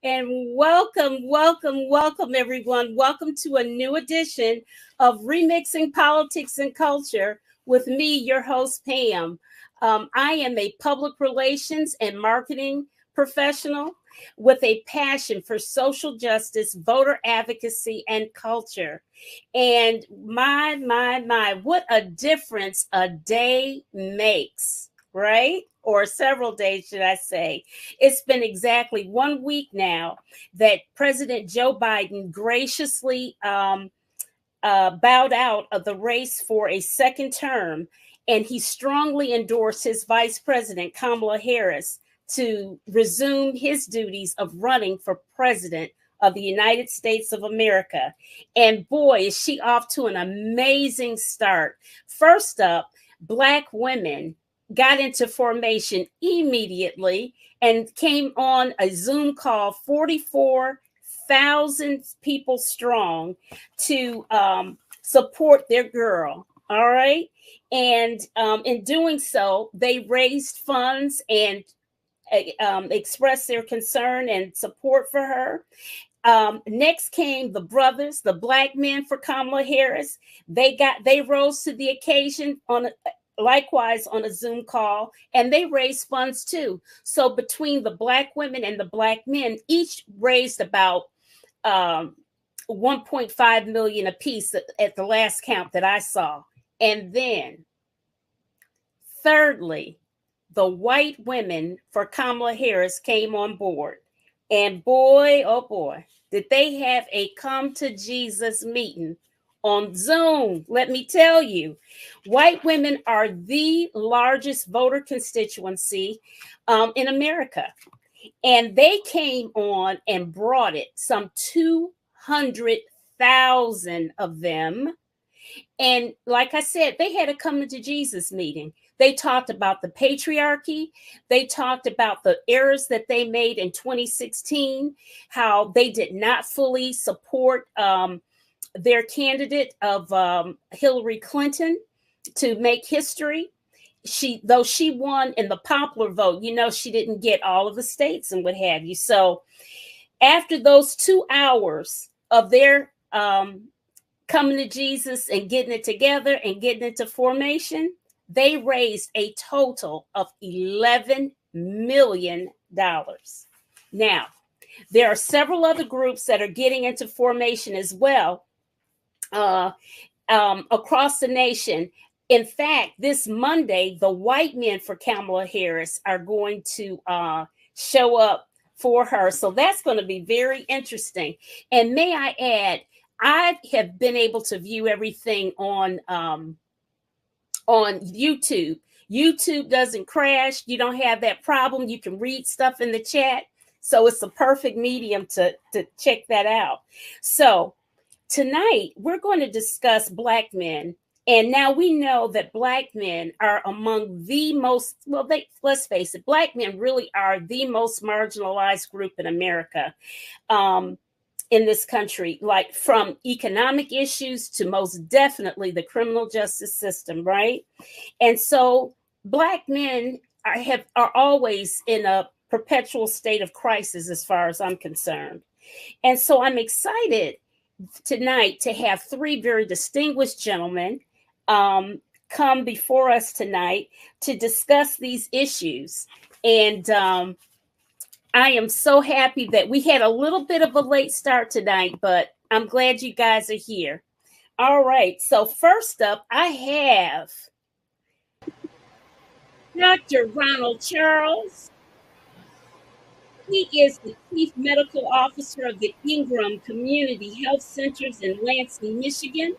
And welcome, everyone. Welcome to a new edition of Remixing Politics and Culture with me, your host, Pam. I am a public relations and marketing professional with a passion for social justice, voter advocacy, and culture. And my, what a difference a day makes, right? Or several days, should I say. It's been exactly 1 week now that President Joe Biden graciously bowed out of the race for a second term, and he strongly endorsed his Vice President, Kamala Harris, to resume his duties of running for president of the United States of America. And boy, is she off to an amazing start. First up, Black women got into formation immediately and came on a Zoom call, 44,000 people strong, to support their girl. All right. And in doing so, they raised funds and expressed their concern and support for her. Next came the brothers, the Black men for Kamala Harris. They rose to the occasion likewise on a Zoom call, and they raised funds too. So between the Black women and the Black men, each raised about 1.5 million apiece at the last count that I saw. And then, thirdly, the white women for Kamala Harris came on board. And boy, oh boy, did they have a come to Jesus meeting on Zoom. Let me tell you, white women are the largest voter constituency in America. And they came on and brought it, some 200,000 of them. And like I said, they had a come to Jesus meeting. They talked about the patriarchy. They talked about the errors that they made in 2016, how they did not fully support their candidate of Hillary Clinton to make history. Though she won in the popular vote, she didn't get all of the states and what have you. So after those 2 hours of their coming to Jesus and getting it together and getting into formation, they raised a total of $11 million. Now, there are several other groups that are getting into formation as well across the nation. In fact, this Monday, the white men for Kamala Harris are going to show up for her. So that's going to be very interesting. And may I add, I have been able to view everything on YouTube. YouTube doesn't crash. You don't have that problem. You can read stuff in the chat. So it's a perfect medium to check that out. So tonight, we're going to discuss Black men. And now we know that Black men are among the most, let's face it, Black men really are the most marginalized group in America, in this country, like from economic issues to most definitely the criminal justice system, right? And so Black men are always in a perpetual state of crisis as far as I'm concerned. And so I'm excited tonight to have three very distinguished gentlemen come before us tonight to discuss these issues. And I am so happy that we had a little bit of a late start tonight, but I'm glad you guys are here. All right. So first up, I have Dr. Ronald Charles. He is the Chief Medical Officer of the Ingram Community Health Centers in Lansing, Michigan.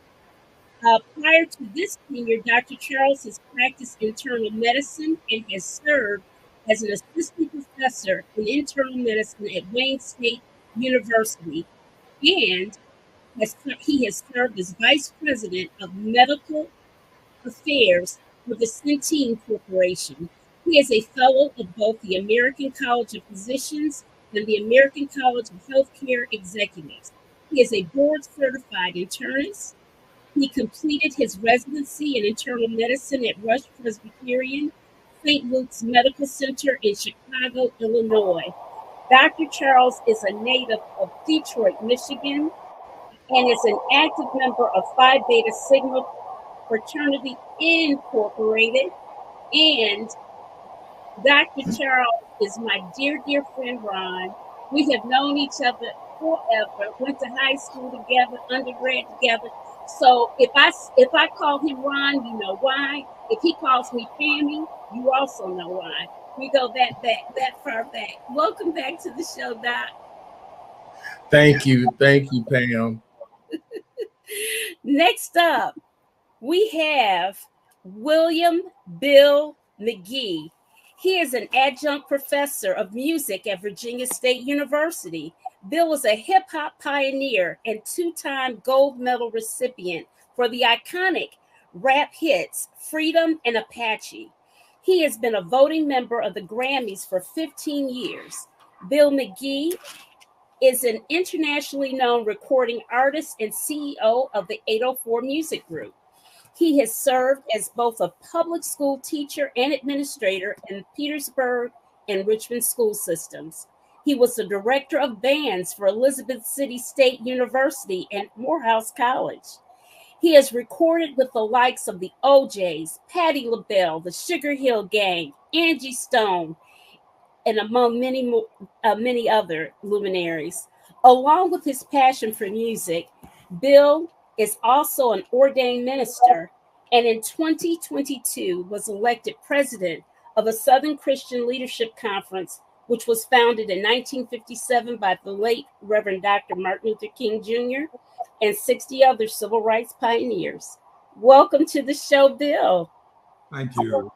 Prior to this tenure, Dr. Charles has practiced internal medicine and has served as an assistant professor in internal medicine at Wayne State University, and he has served as vice president of medical affairs for the Centene Corporation. He is a fellow of both the American College of Physicians and the American College of Healthcare Executives. He is a board-certified internist. He completed his residency in internal medicine at Rush Presbyterian St. Luke's Medical Center in Chicago, Illinois. Dr. Charles is a native of Detroit, Michigan, and is an active member of Phi Beta Sigma Fraternity Incorporated. And Dr. Charles is my dear, dear friend Ron. We have known each other forever, went to high school together, undergrad together. So if I call him Ron, you know why. If he calls me Pammy, you also know why. We go that far back. Welcome back to the show, Doc. Thank you, Pam. Next up, we have William Bill McGee. He is an adjunct professor of music at Virginia State University. Bill was a hip hop pioneer and two-time gold medal recipient for the iconic rap hits Freedom and Apache. He has been a voting member of the Grammys for 15 years. Bill McGee is an internationally known recording artist and CEO of the 804 Music Group. He has served as both a public school teacher and administrator in Petersburg and Richmond school systems. He was the director of bands for Elizabeth City State University and Morehouse College. He has recorded with the likes of the OJs, Patti LaBelle, the Sugar Hill Gang, Angie Stone, and among many other luminaries. Along with his passion for music, Bill is also an ordained minister, and in 2022 was elected president of a Southern Christian Leadership Conference, which was founded in 1957 by the late Reverend Dr. Martin Luther King Jr. and 60 other civil rights pioneers. Welcome to the show, Bill. Thank you.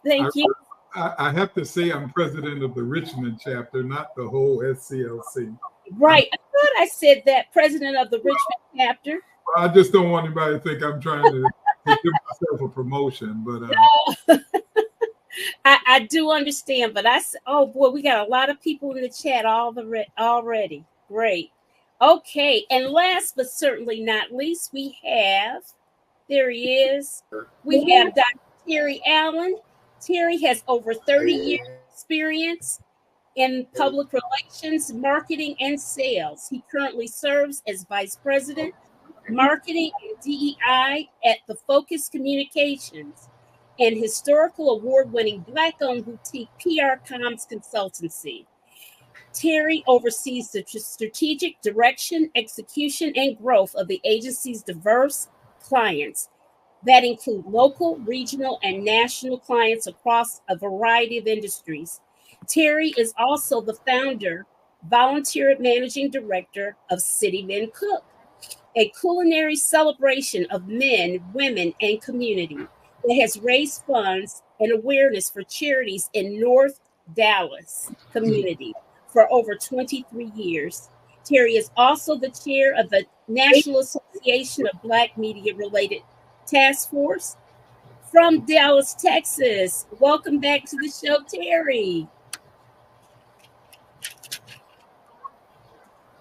Thank you. I have to say I'm president of the Richmond chapter, not the whole SCLC. Right. I thought I said that, president of the Richmond chapter. I just don't want anybody to think I'm trying to give myself a promotion. But I do understand. But oh boy, we got a lot of people in the chat already. Great. Okay. And last but certainly not least, there he is. We have Dr. Terry Allen. Terry has over 30 years experience in public relations, marketing, and sales. He currently serves as Vice President, Marketing and DEI at the Focus Communications and historical award-winning Black-owned boutique PR Comms Consultancy. Terry oversees the strategic direction, execution, and growth of the agency's diverse clients that include local, regional, and national clients across a variety of industries. Terry is also the founder, volunteer managing director of City Men Cook, a culinary celebration of men, women, and community that has raised funds and awareness for charities in North Dallas community for over 23 years. Terry is also the chair of the National Association of Black Media Related Task Force from Dallas, Texas. Welcome back to the show, Terry.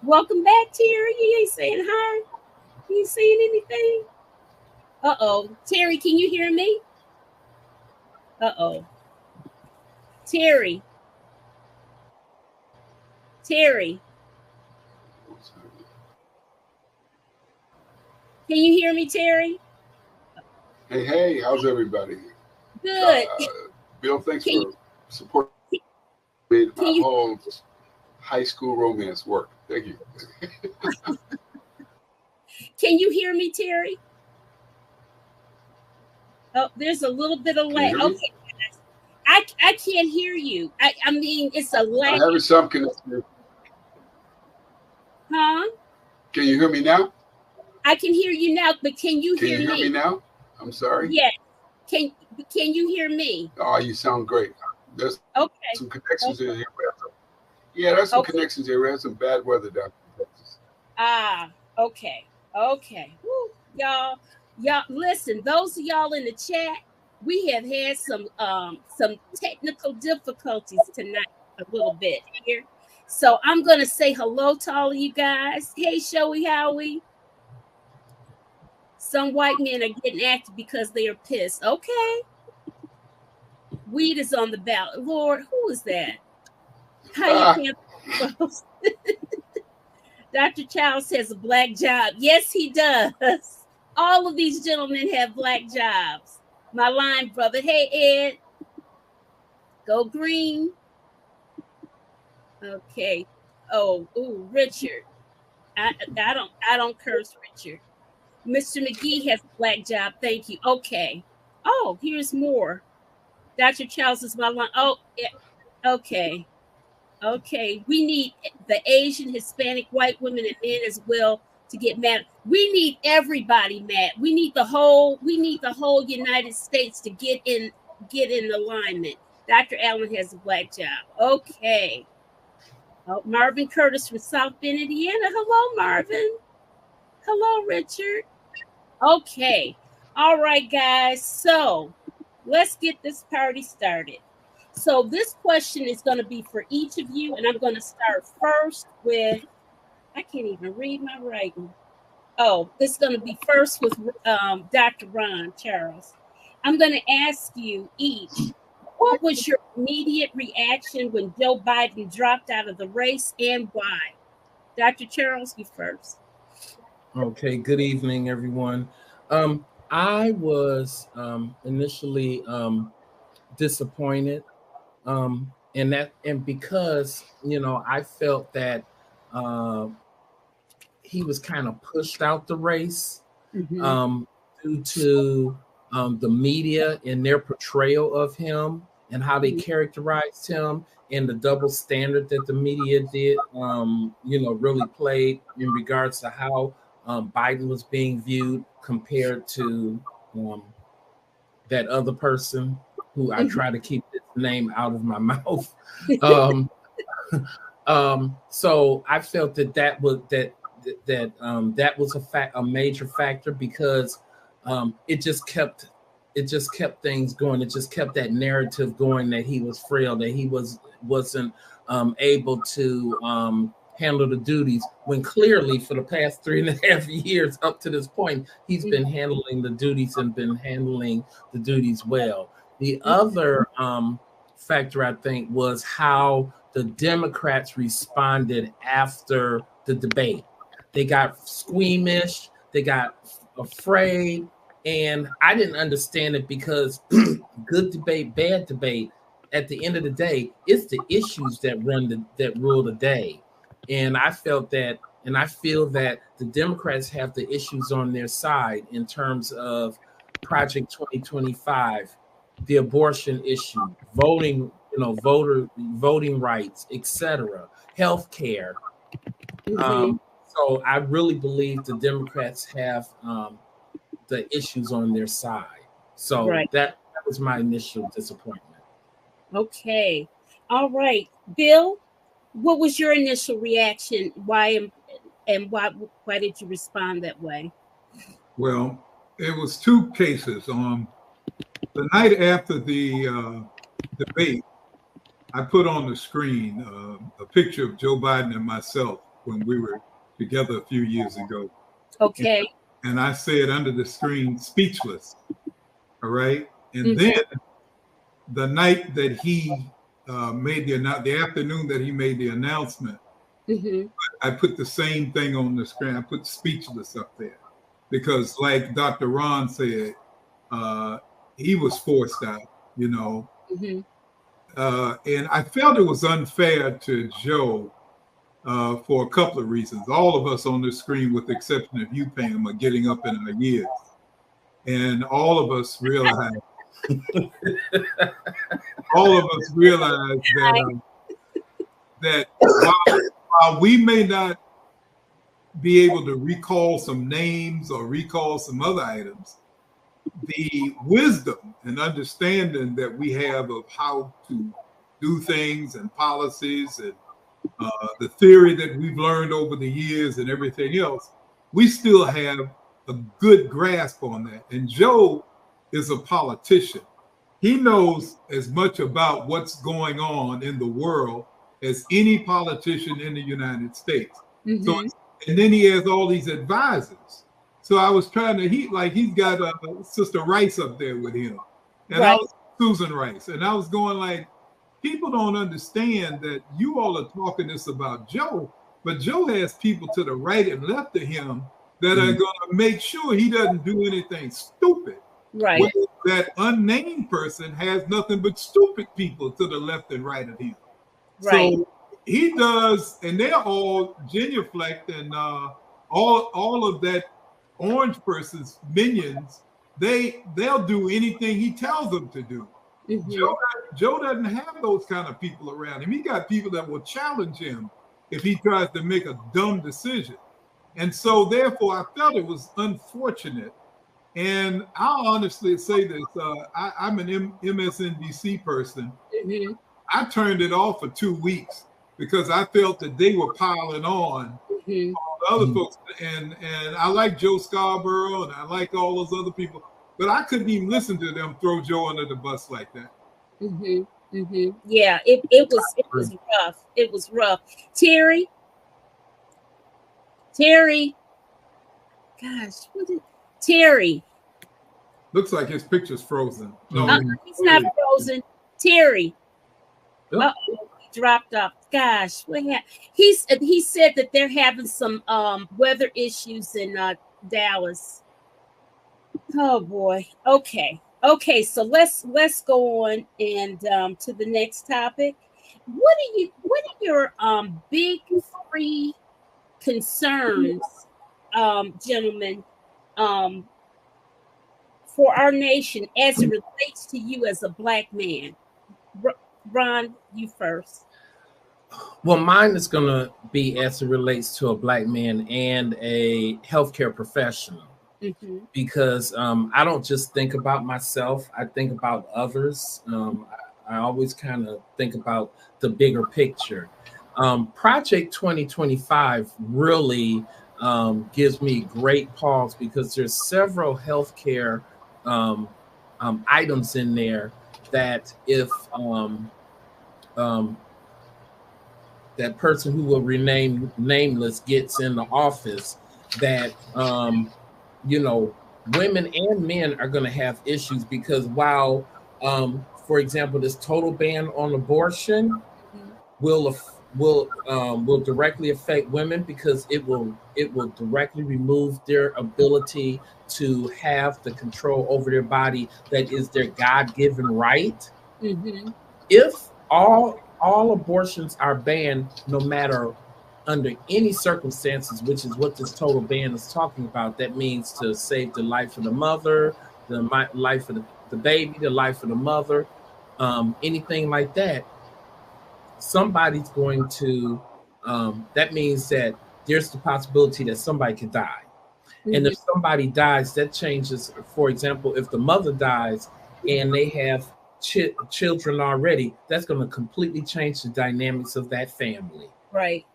Welcome back, Terry. You ain't saying hi. You ain't saying anything. Uh-oh. Terry, can you hear me? Uh-oh. Terry. Terry. Can you hear me, Terry? Hey, how's everybody? Good. Bill, thanks for supporting my whole high school romance work. Thank you. Can you hear me, Terry? Oh, there's a little bit of lag. Okay. I can't hear you. I mean, it's a lag. I have some connection. Huh? Can you hear me now? I can hear you now, but can you hear me? Can you hear me now? I'm sorry. Yes. Can you hear me? Oh, you sound great. There's some connections in here. Yeah, there's some connections here. We have some bad weather down in Texas. Ah, okay. Woo, y'all, listen, those of y'all in the chat, we have had some technical difficulties tonight a little bit here. So I'm gonna say hello to all of you guys. Hey, Showy Howie. Some white men are getting active because they are pissed. Okay. Weed is on the ballot. Lord, who is that? How you can't? Dr. Childs has a black job. Yes, he does. All of these gentlemen have black jobs. My line brother. Hey, Ed. Go green. Okay. Oh, ooh, Richard. I don't curse, Richard. Mr. McGee has a black job. Thank you. Okay. Oh, here's more. Dr. Childs is my line. Oh, yeah. Okay. Okay. We need the Asian, Hispanic, white women, and men as well to get mad. We need everybody mad. We need the whole United States to get in alignment. Dr. Allen has a black job. Okay. Oh, Marvin Curtis from South Bend, Indiana. Hello, Marvin. Hello, Richard. Okay. All right, guys. So let's get this party started. So this question is going to be for each of you, and I'm going to start first with, I can't even read my writing. Oh, this is going to be first with Dr. Ron Charles. I'm going to ask you each, what was your immediate reaction when Joe Biden dropped out of the race and why? Dr. Charles, you first. Okay, good evening, everyone. I was initially disappointed, and because I felt that he was kind of pushed out the race due to the media and their portrayal of him and how they characterized him, and the double standard that the media did, really played in regards to how Biden was being viewed compared to that other person who I try to keep his name out of my mouth. So I felt that was a major factor, because it just kept things going. It just kept that narrative going that he was frail, that he wasn't able to handle the duties, when clearly for the past 3.5 years up to this point, he's been handling the duties and been handling the duties well. The other factor, I think, was how the Democrats responded after the debate. They got squeamish, they got afraid, and I didn't understand it, because good debate, bad debate, at the end of the day, it's the issues that rule the day. And I felt that, and I feel that the Democrats have the issues on their side in terms of Project 2025, the abortion issue, voting, voting rights, etc., healthcare. So I really believe the Democrats have the issues on their side. So that was my initial disappointment. Okay. All right. Bill, what was your initial reaction? Why did you respond that way? Well, it was two cases. The night after the debate, I put on the screen a picture of Joe Biden and myself when we were together a few years ago. Okay. And I said under the screen, speechless. All right. And then the night that he made the afternoon that he made the announcement, I put the same thing on the screen. I put speechless up there, because like Dr. Ron said, he was forced out, and I felt it was unfair to Joe for a couple of reasons. All of us on the screen, with the exception of you, Pam, are getting up in our years, and all of us realize that while we may not be able to recall some names or recall some other items, the wisdom and understanding that we have of how to do things and policies and the theory that we've learned over the years and everything else, we still have a good grasp on that. And Joe is a politician. He knows as much about what's going on in the world as any politician in the United States. So, and then he has all these advisors. So I was trying to, he's got Sister Rice up there with him, and I was Susan Rice, and I was going like, people don't understand that you all are talking this about Joe, but Joe has people to the right and left of him that are going to make sure he doesn't do anything stupid. Right. Whereas that unnamed person has nothing but stupid people to the left and right of him. Right. So he does, and they're all genuflect and all of that orange person's minions. They'll do anything he tells them to do. Joe doesn't have those kind of people around him. He got people that will challenge him if he tries to make a dumb decision. And so therefore I felt it was unfortunate. And I'll honestly say this, I'm an MSNBC person. I turned it off for 2 weeks because I felt that they were piling on all the other folks. And I like Joe Scarborough and I like all those other people, but I couldn't even listen to them throw Joe under the bus like that. Yeah, it was rough. It was rough. Terry, gosh, Terry? Looks like his picture's frozen. No, he's not frozen. Terry. Uh-oh, he dropped off. Gosh, what happened? He said that they're having some weather issues in Dallas. Oh boy. Okay, so let's go on and to the next topic. What are your big three concerns, gentlemen, for our nation as it relates to you as a Black man? Ron, you first. Well, mine is going to be as it relates to a Black man and a healthcare professional. Because I don't just think about myself, I think about others. I always kind of think about the bigger picture. Project 2025 really gives me great pause because there's several healthcare items in there that if that person who will remain nameless gets in the office, that women and men are going to have issues because while, for example, this total ban on abortion will directly affect women because it will directly remove their ability to have the control over their body that is their God-given right. If all abortions are banned, no matter under any circumstances, which is what this total ban is talking about, that means to save the life of the mother, the life of the baby, the life of the mother, anything like that, somebody's going to, that means that there's the possibility that somebody could die. And if somebody dies, that changes. For example, if the mother dies and they have children already, that's going to completely change the dynamics of that family. Right.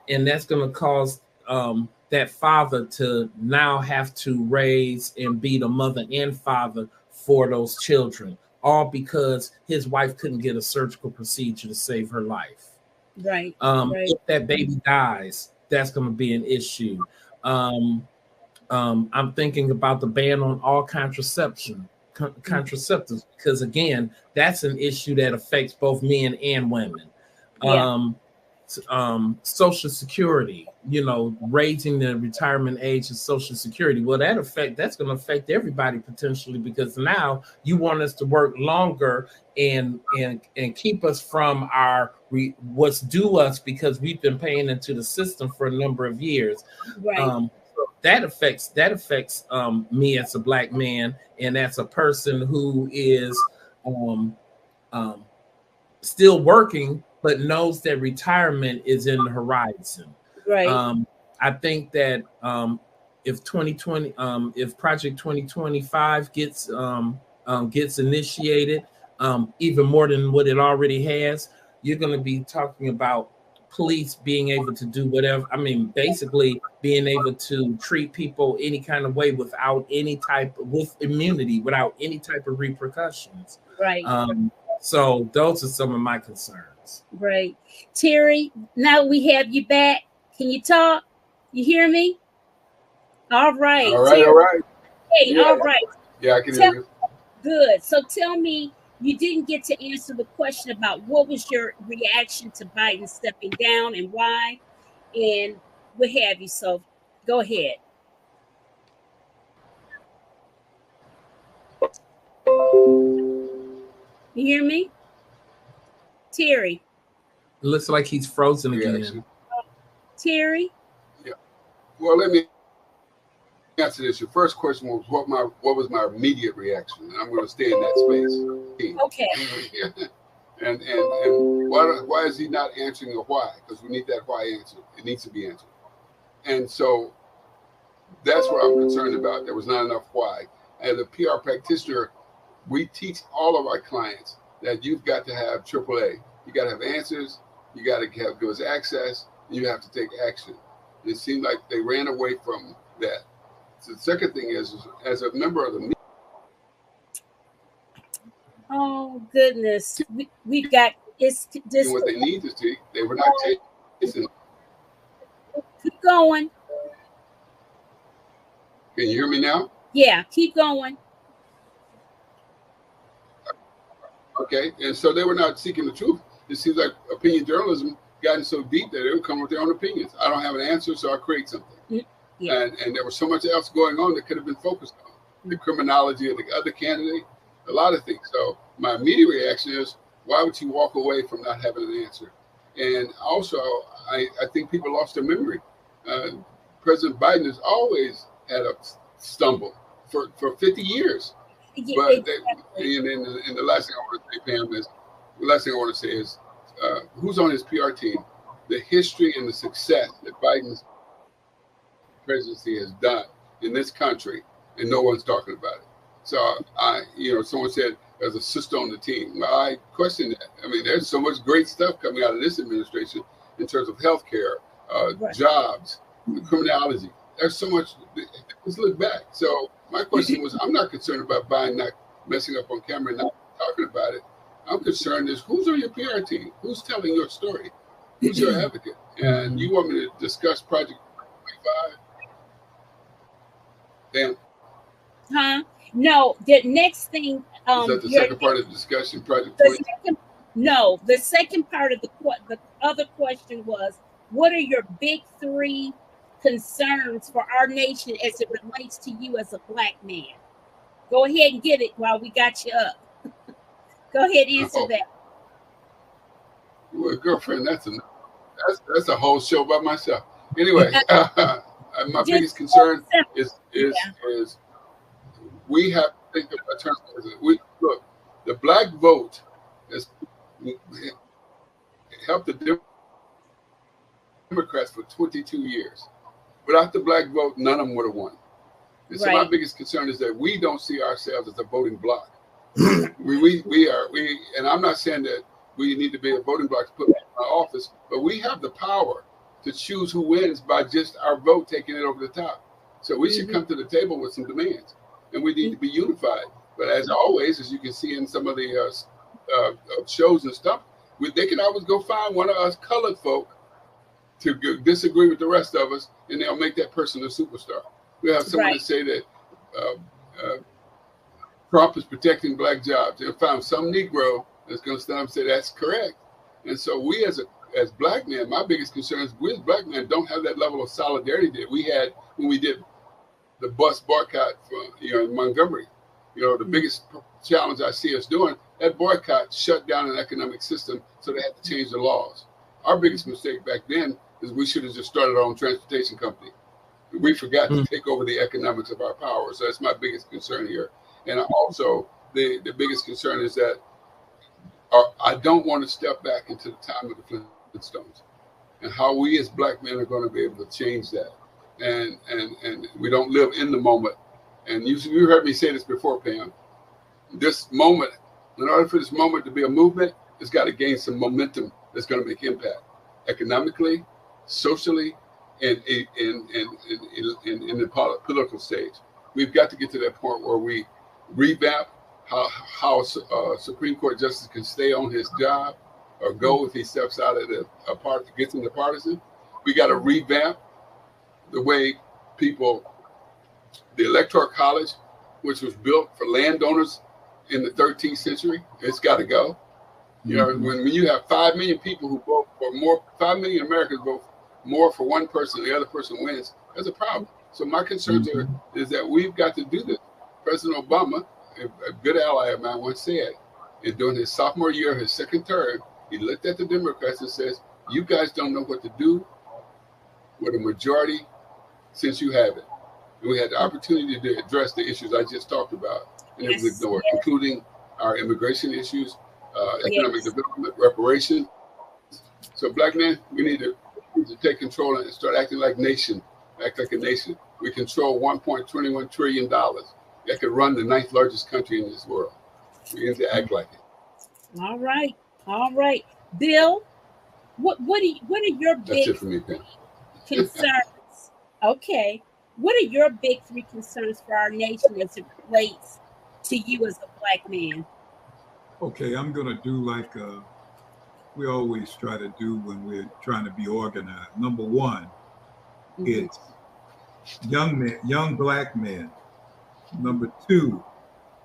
And that's going to cause that father to now have to raise and be the mother and father for those children, all because his wife couldn't get a surgical procedure to save her life. Right. If that baby dies, that's going to be an issue. I'm thinking about the ban on all contraceptives, because again, that's an issue that affects both men and women. Social Security, raising the retirement age of Social Security. Well, that's going to affect everybody potentially, because now you want us to work longer and keep us from what's due us because we've been paying into the system for a number of years. Right. That affects me as a Black man and as a person who is still working, but knows that retirement is in the horizon. Right. I think that if Project 2025 gets initiated, even more than what it already has, you're going to be talking about police being able to do whatever. I mean, basically being able to treat people any kind of way with immunity, without any type of repercussions. Right. So those are some of my concerns. Right. Terry, now we have you back. Can you talk? You hear me? All right. All right. Terry. All right. Hey, yeah. All right. Yeah, I can hear you. Good. So tell me, you didn't get to answer the question about what was your reaction to Biden stepping down and why, and what have you. So go ahead. You hear me? Terry. It looks like he's frozen again. Terry? Yeah. Well, let me answer this. Your first question was what was my immediate reaction? And I'm going to stay in that space. Okay. And why is he not answering the why? Because we need that why answer. It needs to be answered. And so that's what I'm concerned about. There was not enough why. As a PR practitioner, we teach all of our clients that you've got to have AAA. You got to have answers. You got to give us access. And you have to take action. And it seemed like they ran away from that. So the second thing is as a member of the media. Oh goodness, we got it's this. What they need to see, they were not chasing. Keep going. Can you hear me now? Yeah, keep going. Okay, and so they were not seeking the truth. It seems like opinion journalism gotten so deep that they would come with their own opinions. I don't have an answer, so I create something. Yeah. And there was so much else going on that could have been focused on. The criminology of the other candidate, a lot of things. So my immediate reaction is, why would you walk away from not having an answer? And also, I think people lost their memory. President Biden has always had a stumble for 50 years. Yeah, but and the last thing I want to say, Pam, is who's on his PR team? The history and the success that Biden's presidency has done in this country, and no one's talking about it. So someone said there's a sister on the team. Well, I question that. I mean, there's so much great stuff coming out of this administration in terms of healthcare, jobs, criminology. There's so much. Let's look back. So my question was, I'm not concerned about Biden not messing up on camera and not talking about it. I'm concerned is who's on your PR team? Who's telling your story? Who's your advocate? And you want me to discuss Project 25? Dan? Huh? No, the next thing. Is that the second part of the discussion, Project 25? No, the second part of the other question was, what are your big three concerns for our nation as it relates to you as a Black man? Go ahead and get it while we got you up. Go ahead and answer that. Well, girlfriend, that's a whole show by myself. Anyway, my biggest concern is we have to think about terms. Look, the Black vote has helped the Democrats for 22 years. Without the Black vote, none of them would have won. And so my biggest concern is that we don't see ourselves as a voting bloc. And I'm not saying that we need to be a voting bloc to put in our office, but we have the power to choose who wins by just our vote taking it over the top. So we should come to the table with some demands, and we need to be unified. But as always, as you can see in some of the shows and stuff, they can always go find one of us colored folk to disagree with the rest of us, and they'll make that person a superstar. We have someone to say that Trump is protecting Black jobs. They'll find some Negro that's going to stand up and say that's correct. And so we as Black men, my biggest concern is we as Black men don't have that level of solidarity that we had when we did the bus boycott in Montgomery. The biggest challenge I see us doing, that boycott shut down an economic system, so they had to change the laws. Our biggest mistake back then is we should have just started our own transportation company. We forgot to take over the economics of our power. So that's my biggest concern here. And also, the biggest concern is that I don't want to step back into the time of the Flintstones and how we as Black men are going to be able to change that. And we don't live in the moment. And you heard me say this before, Pam. This moment, in order for this moment to be a movement, it's got to gain some momentum that's going to make impact economically, socially, and in the political stage. We've got to get to that point where we revamp how Supreme Court justice can stay on his job or go if he steps out of gets into partisan. We got to revamp the way the Electoral College, which was built for landowners in the 13th century. It's got to go. You know, when you have 5 million people who vote for more, 5 million Americans vote more for one person, the other person wins, there's a problem. So my concerns is that we've got to do this. President Obama, a good ally of mine, once said, during his sophomore year, his second term, he looked at the Democrats and says, you guys don't know what to do with a majority since you have it. And we had the opportunity to address the issues I just talked about, and it was ignored, including our immigration issues, economic development, reparations. So black men, we need to take control and start acting like nation, act like a nation. We control $1.21 trillion that could run the 9th largest country in this world. We need to act like it. All right. All right. Bill, what are your big concerns? Okay. What are your big 3 concerns for our nation as it relates to you as a black man? Okay, I'm going to do like we always try to do when we're trying to be organized. Number 1, it's young black men. Number 2,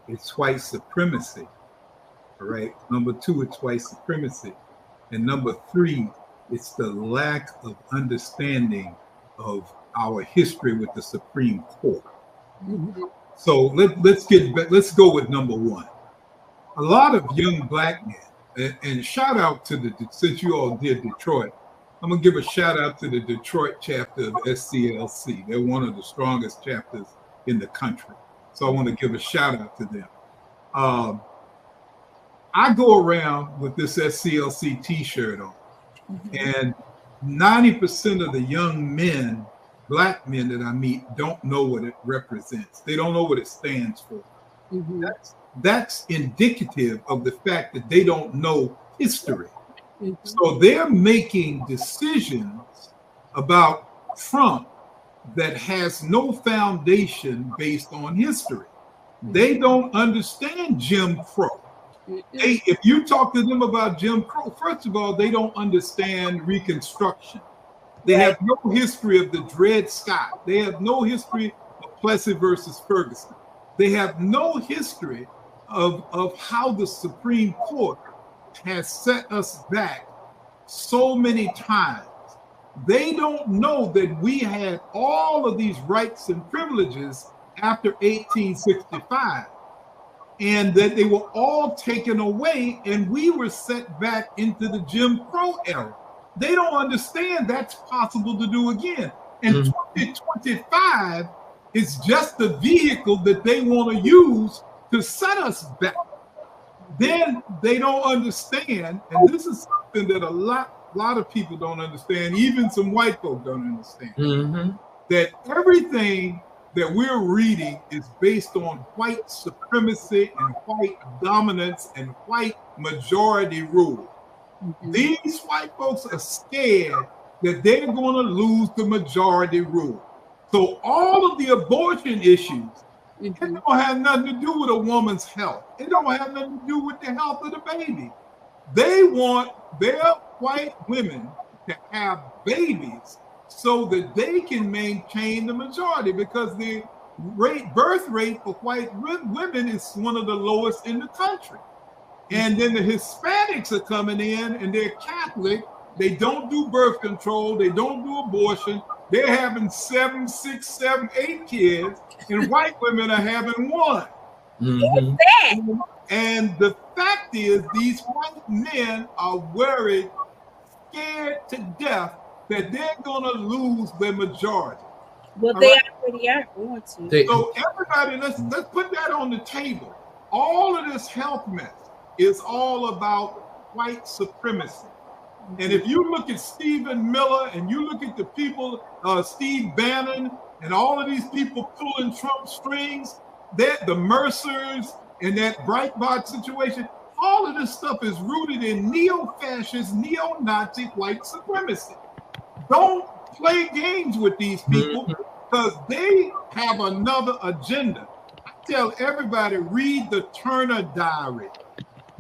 it's white supremacy. All right. Number 2, it's white supremacy. And number 3, it's the lack of understanding of our history with the Supreme Court. So let's go with number 1. A lot of young black men, and shout out to since you all did Detroit, I'm gonna give a shout out to the Detroit chapter of SCLC. They're one of the strongest chapters in the country. So I want to give a shout out to them. I go around with this SCLC t-shirt on, and 90% of the young men, black men that I meet, don't know what it represents. They don't know what it stands for. That's indicative of the fact that they don't know history. So they're making decisions about Trump that has no foundation based on history. They don't understand Jim Crow. If you talk to them about Jim Crow, first of all, they don't understand Reconstruction. They have no history of the Dred Scott. They have no history of Plessy versus Ferguson. They have no history of how the Supreme Court has set us back so many times. They don't know that we had all of these rights and privileges after 1865, and that they were all taken away, and we were set back into the Jim Crow era. They don't understand that's possible to do again. And 2025 is just the vehicle that they want to use to set us back. Then they don't understand, and this is something that a lot of people don't understand, even some white folk don't understand, that everything that we're reading is based on white supremacy and white dominance and white majority rule. These white folks are scared that they're going to lose the majority rule. So all of the abortion issues, it don't have nothing to do with a woman's health. It don't have nothing to do with the health of the baby. They want their white women to have babies so that they can maintain the majority, because the birth rate for white women is one of the lowest in the country. And then the Hispanics are coming in, and they're Catholic. They don't do birth control. They don't do abortion. They're having 7, 6, 7, 8 kids, and white women are having 1. And the fact is, these white men are worried, scared to death that they're going to lose their majority. Well, they already are going to. So everybody, let's put that on the table. All of this health mess is all about white supremacy. And if you look at Stephen Miller and you look at the people, Steve Bannon, and all of these people pulling Trump strings, the Mercers and that Breitbart situation, all of this stuff is rooted in neo-fascist, neo-Nazi white supremacy. Don't play games with these people, because they have another agenda. I tell everybody, read the Turner Diary.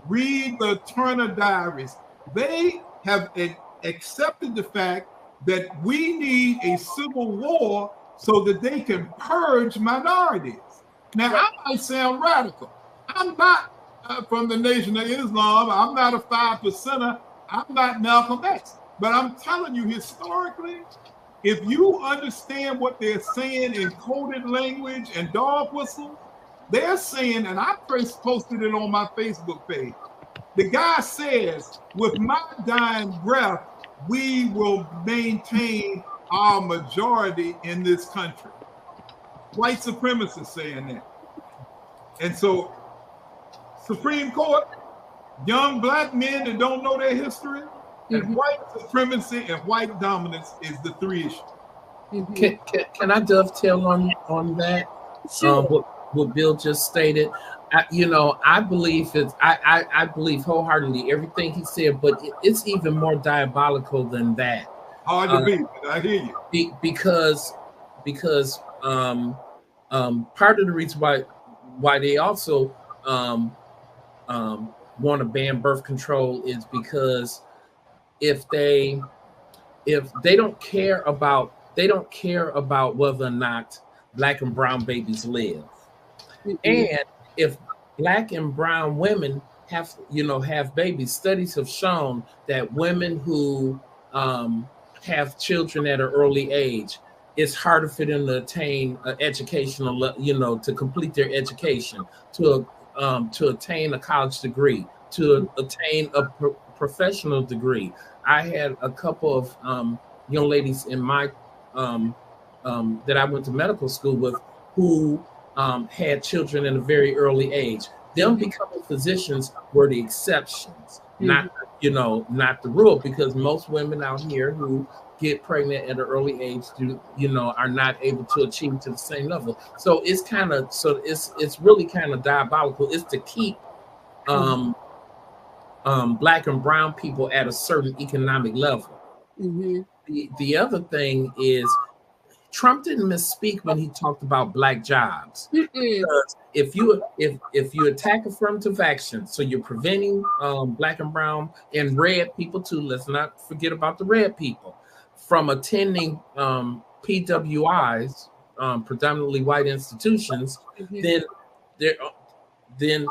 Read the Turner Diaries. They have accepted the fact that we need a civil war so that they can purge minorities. Now, I might sound radical. I'm not from the Nation of Islam. I'm not a 5%er. I'm not Malcolm X. But I'm telling you, historically, if you understand what they're saying in coded language and dog whistle, they're saying, and I first posted it on my Facebook page, the guy says, with my dying breath, we will maintain our majority in this country. White supremacists saying that. And so, Supreme Court, young black men that don't know their history, and white supremacy and white dominance is the three issues. Can I dovetail on that? Sure. What Bill just stated. I believe I believe wholeheartedly everything he said, but it's even more diabolical than that. Hard to beat. I hear you. Because part of the reason why they also want to ban birth control is because if they don't care about whether or not black and brown babies live. And if black and brown women have babies, studies have shown that women who have children at an early age, it's harder for them to attain educational, to complete their education, to attain a college degree, to attain a professional degree. I had a couple of young ladies in my that I went to medical school with who had children at a very early age. Them becoming physicians were the exceptions, not the rule, because most women out here who get pregnant at an early age are not able to achieve to the same level. So it's really kind of diabolical. It's to keep black and brown people at a certain economic level. The other thing is, Trump didn't misspeak when he talked about black jobs. Because if you attack affirmative action, so you're preventing black and brown and red people too, let's not forget about the red people, from attending PWIs, predominantly white institutions, then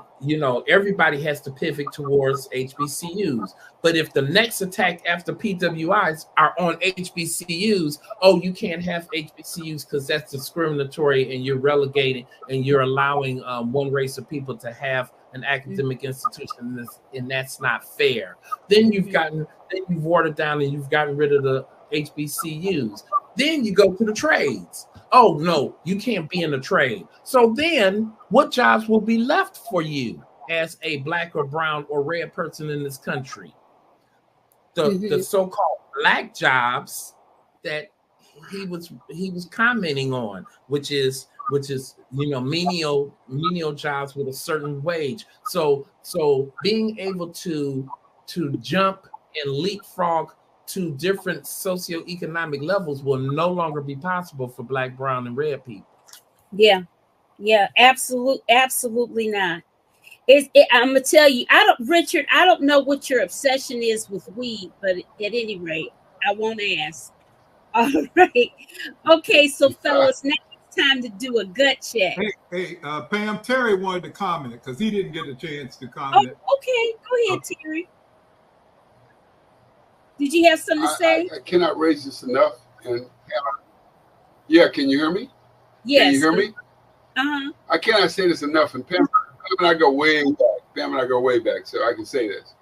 everybody has to pivot towards HBCUs. But if the next attack after PWIs are on HBCUs, you can't have HBCUs because that's discriminatory, and you're relegating and you're allowing one race of people to have an academic institution, and that's not fair. Then you've watered down and you've gotten rid of the HBCUs. Then you go to the trades. Oh no, you can't be in a trade. So then what jobs will be left for you as a black or brown or red person in this country? The so-called black jobs that he was commenting on, which is menial jobs with a certain wage. So being able to jump and leapfrog to different socioeconomic levels will no longer be possible for black, brown, and red people. Yeah, absolutely not. I'm gonna tell you, Richard, I don't know what your obsession is with weed, but at any rate, I won't ask. All right. Okay, so fellas, now it's time to do a gut check. Hey, Pam, Terry wanted to comment because he didn't get a chance to comment. Oh, okay, go ahead, Terry. Did you have something to say? I cannot raise this enough. And can you hear me? Yes. Can you hear me? I cannot say this enough. And Pam and I go way back. So I can say this.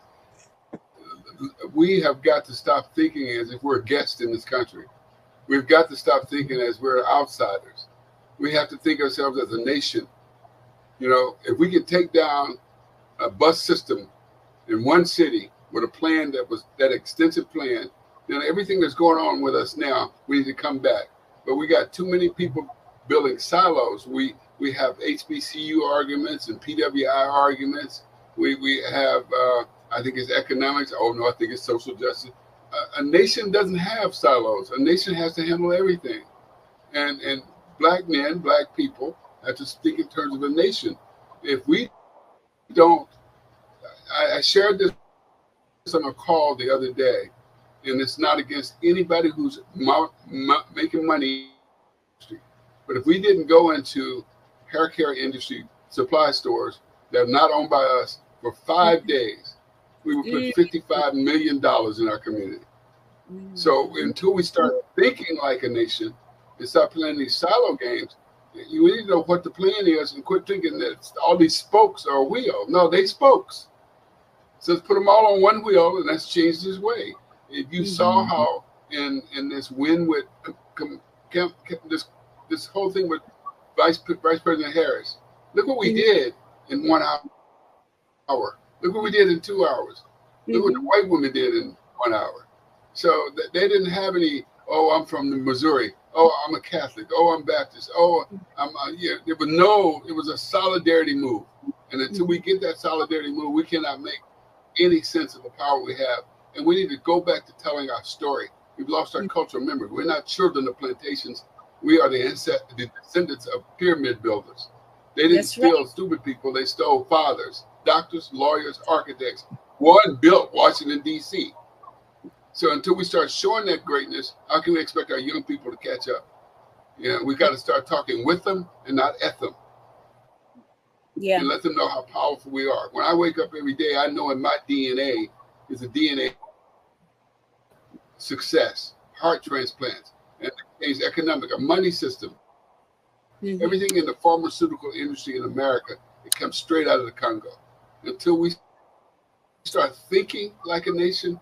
We have got to stop thinking as if we're guests in this country. We've got to stop thinking as we're outsiders. We have to think ourselves as a nation. If we could take down a bus system in one city with a plan that was that extensive plan, then everything that's going on with us now, we need to come back. But we got too many people building silos. We have HBCU arguments and PWI arguments. We have, I think it's economics. Oh no, I think it's social justice. A nation doesn't have silos. A nation has to handle everything. And black men, black people have to speak in terms of a nation. If we don't, I shared this on a call the other day, and it's not against anybody who's making money. But if we didn't go into hair care industry supply stores that are not owned by us for 5 days, we would put $55 million in our community. So until we start thinking like a nation and start playing these silo games, you need to know what the plan is and quit thinking that all these spokes are a wheel. No, they spokes. So let's put them all on one wheel, and that's changed his way. If you saw how in this win with this whole thing with Vice President Harris, look what we did in 1 hour. Look what we did in 2 hours. Look what the white women did in 1 hour. So they didn't have any, oh, I'm from Missouri. Oh, I'm a Catholic. Oh, I'm Baptist. Oh, there was no, it was a solidarity move. And until we get that solidarity move, we cannot make any sense of the power we have. And we need to go back to telling our story. We've lost our cultural memory. We're not children of plantations. We are the descendants of pyramid builders. They didn't steal stupid people. They stole fathers, doctors, lawyers, architects. One built Washington, D.C. So until we start showing that greatness, how can we expect our young people to catch up? We got to start talking with them and not at them. Yeah. And let them know how powerful we are. When I wake up every day, I know in my DNA is a DNA success, heart transplants, and economic, a money system. Everything in the pharmaceutical industry in America, it comes straight out of the Congo. Until we start thinking like a nation.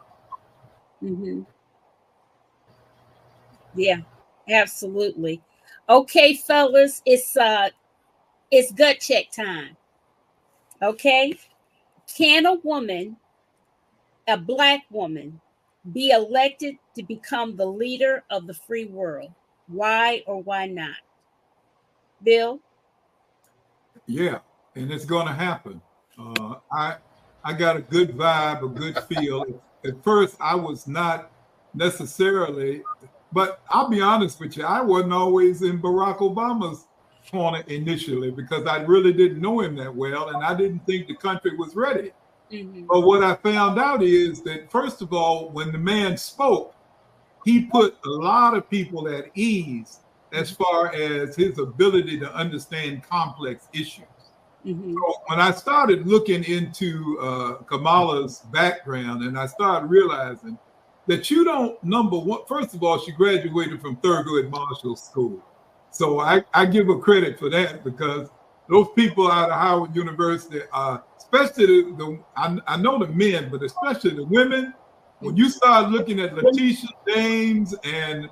Yeah, absolutely. Okay, fellas, it's gut check time. Okay, can a woman, a Black woman, be elected to become the leader of the free world? Why or why not? Bill? Yeah, and it's going to happen. I got a good vibe, a good feel. At first, I was not necessarily, but I'll be honest with you, I wasn't always in Barack Obama's corner initially because I really didn't know him that well, and I didn't think the country was ready. But what I found out is that, first of all, when the man spoke, he put a lot of people at ease as far as his ability to understand complex issues. So when I started looking into Kamala's background, and I started realizing that you don't, number one, first of all, she graduated from Thurgood Marshall School. So I give her credit for that, because those people out of Howard University, especially I know the men, but especially the women, when you start looking at Letitia James and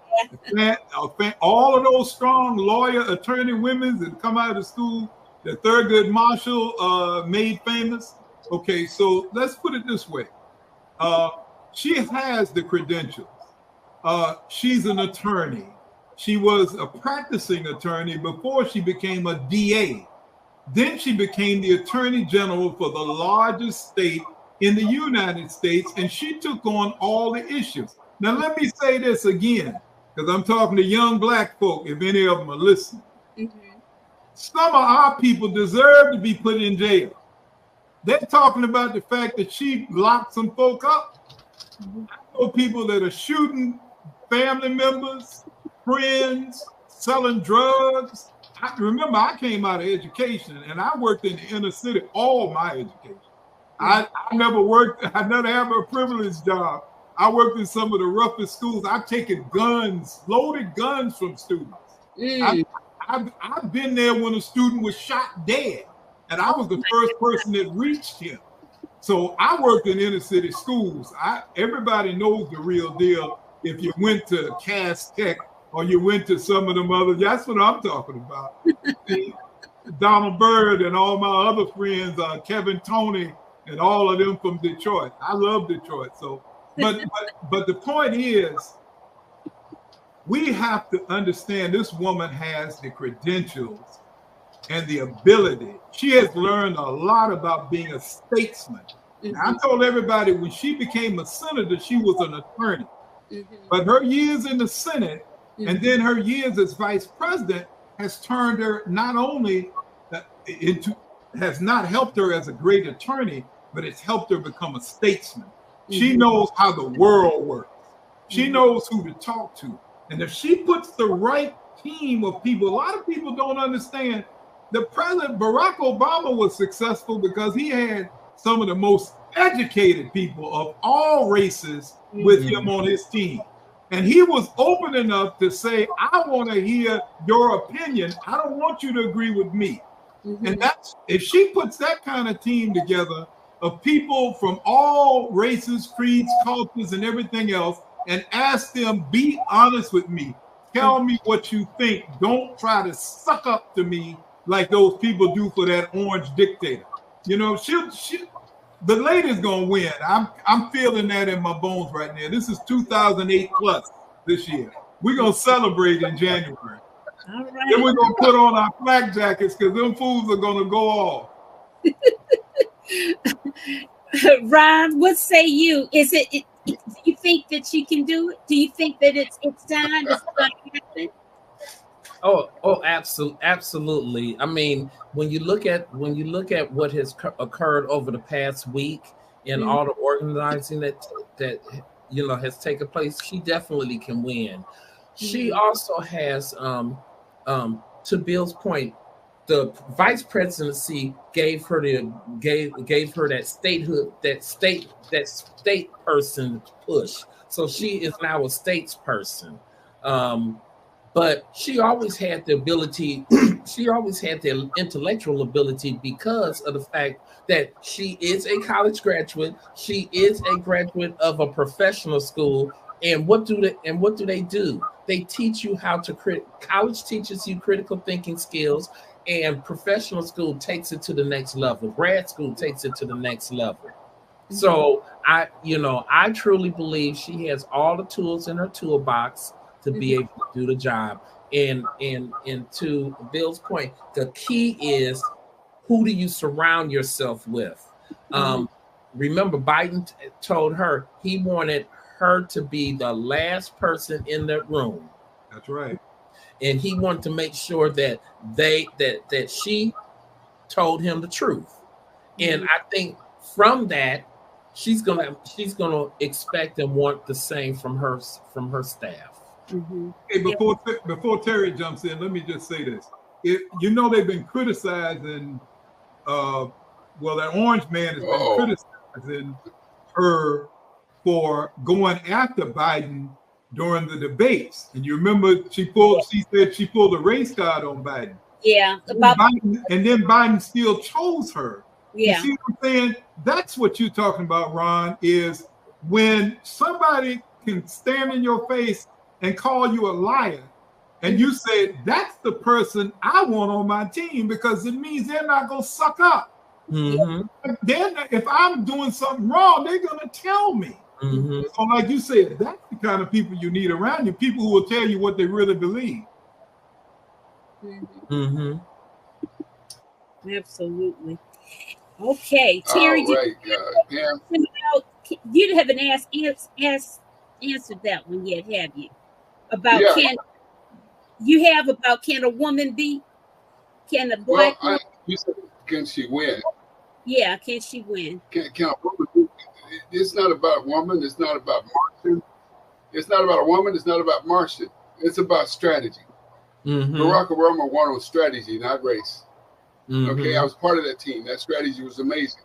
all of those strong lawyer, attorney women that come out of school that Thurgood Marshall made famous. Okay, so let's put it this way. She has the credentials. She's an attorney. She was a practicing attorney before she became a DA. Then she became the attorney general for the largest state in the United States, and she took on all the issues. Now, let me say this again, because I'm talking to young Black folk, if any of them are listening. Some of our people deserve to be put in jail. They're talking about the fact that she locked some folk up. I know people that are shooting family members, friends, selling drugs. Remember, I came out of education and I worked in the inner city all my education. I never had a privileged job. I worked in some of the roughest schools. I've taken guns, loaded guns from students. I've been there when a student was shot dead, and I was the first person that reached him. So I worked in inner city schools. Everybody knows the real deal. If you went to Cass Tech or you went to some of them others, that's what I'm talking about. Donald Byrd and all my other friends, Kevin Toney and all of them from Detroit. I love Detroit. So, but the point is, we have to understand this woman has the credentials and the ability. She has learned a lot about being a statesman. I told everybody when she became a senator, she was an attorney. But her years in the Senate and then her years as vice president has turned her not only has not helped her as a great attorney, but it's helped her become a statesman. She knows how the world works. She knows who to talk to. And if she puts the right team of people, a lot of people don't understand the president, Barack Obama, was successful because he had some of the most educated people of all races with him on his team. And he was open enough to say, I want to hear your opinion. I don't want you to agree with me. And that's, if she puts that kind of team together of people from all races, creeds, cultures, and everything else, and ask them, be honest with me. Tell me what you think. Don't try to suck up to me like those people do for that orange dictator. You know, the lady's gonna win. I'm feeling that in my bones right now. This is 2008 plus this year. We're gonna celebrate in January. All right. Then we're gonna put on our flak jackets because them fools are gonna go off. Ron, what say you? Is it? Do you think that she can do it? Do you think that it's time? It's going to happen? Oh, absolutely. I mean, when you look at what has occurred over the past week and all the organizing that has taken place, she definitely can win. She also has, to Bill's point, the vice presidency gave her that statehood, that state person push. So she is now a statesperson. But she always had the ability, she always had the intellectual ability because of the fact that she is a college graduate. She is a graduate of a professional school. And what do they do? They teach you how to college teaches you critical thinking skills, and professional school takes it to the next level. Grad school takes it to the next level. So I truly believe she has all the tools in her toolbox to be able to do the job. And to Bill's point, the key is, who do you surround yourself with? Remember, Biden told her he wanted her to be the last person in that room. That's right. And he wanted to make sure that that she told him the truth. And I think from that, she's gonna expect and want the same from her staff. Hey, before Terry jumps in, let me just say this. If you know, they've been criticizing, that orange man has been criticizing her for going after Biden during the debates. And you remember she said she pulled a race card on Biden. Yeah. And then Biden still chose her. Yeah. You see what I'm saying? That's what you're talking about, Ron, is when somebody can stand in your face and call you a liar, and you say, that's the person I want on my team, because it means they're not going to suck up. Then if I'm doing something wrong, they're going to tell me. So like you said, that's the kind of people you need around you, people who will tell you what they really believe. Absolutely. Okay, Terry, you haven't answered that one yet, have you? About can a woman be? Can a black woman? You said, can she win? Yeah, can she win? Can a woman be? It's not about woman. It's not about Martian. It's not about a woman. It's not about Martian. It's about strategy. Barack Obama won on strategy, not race. Okay, I was part of that team. That strategy was amazing.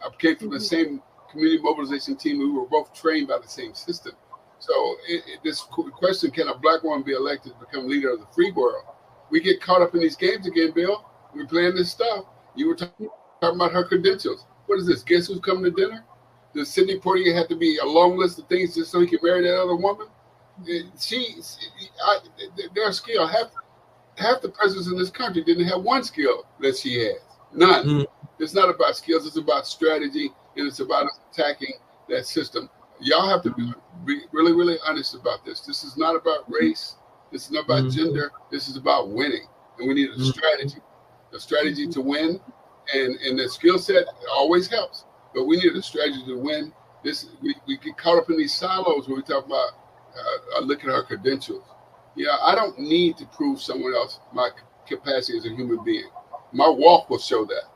I came from the same community mobilization team. We were both trained by the same system. So this question, can a black woman be elected to become leader of the free world? We get caught up in these games again, Bill. We're playing this stuff. You were talking about her credentials. What is this? Guess who's coming to dinner? Does Sidney Poitier have to be a long list of things just so he can marry that other woman? Their skill. Half the presidents in this country didn't have one skill that she has. None. It's not about skills. It's about strategy, and it's about attacking that system. Y'all have to be really, really honest about this. This is not about race. This is not about gender. This is about winning, and we need a strategy to win, and the skill set always helps. But we need a strategy to win. We get caught up in these silos where we talk about look at our credentials. Yeah, I don't need to prove someone else my capacity as a human being. My walk will show that.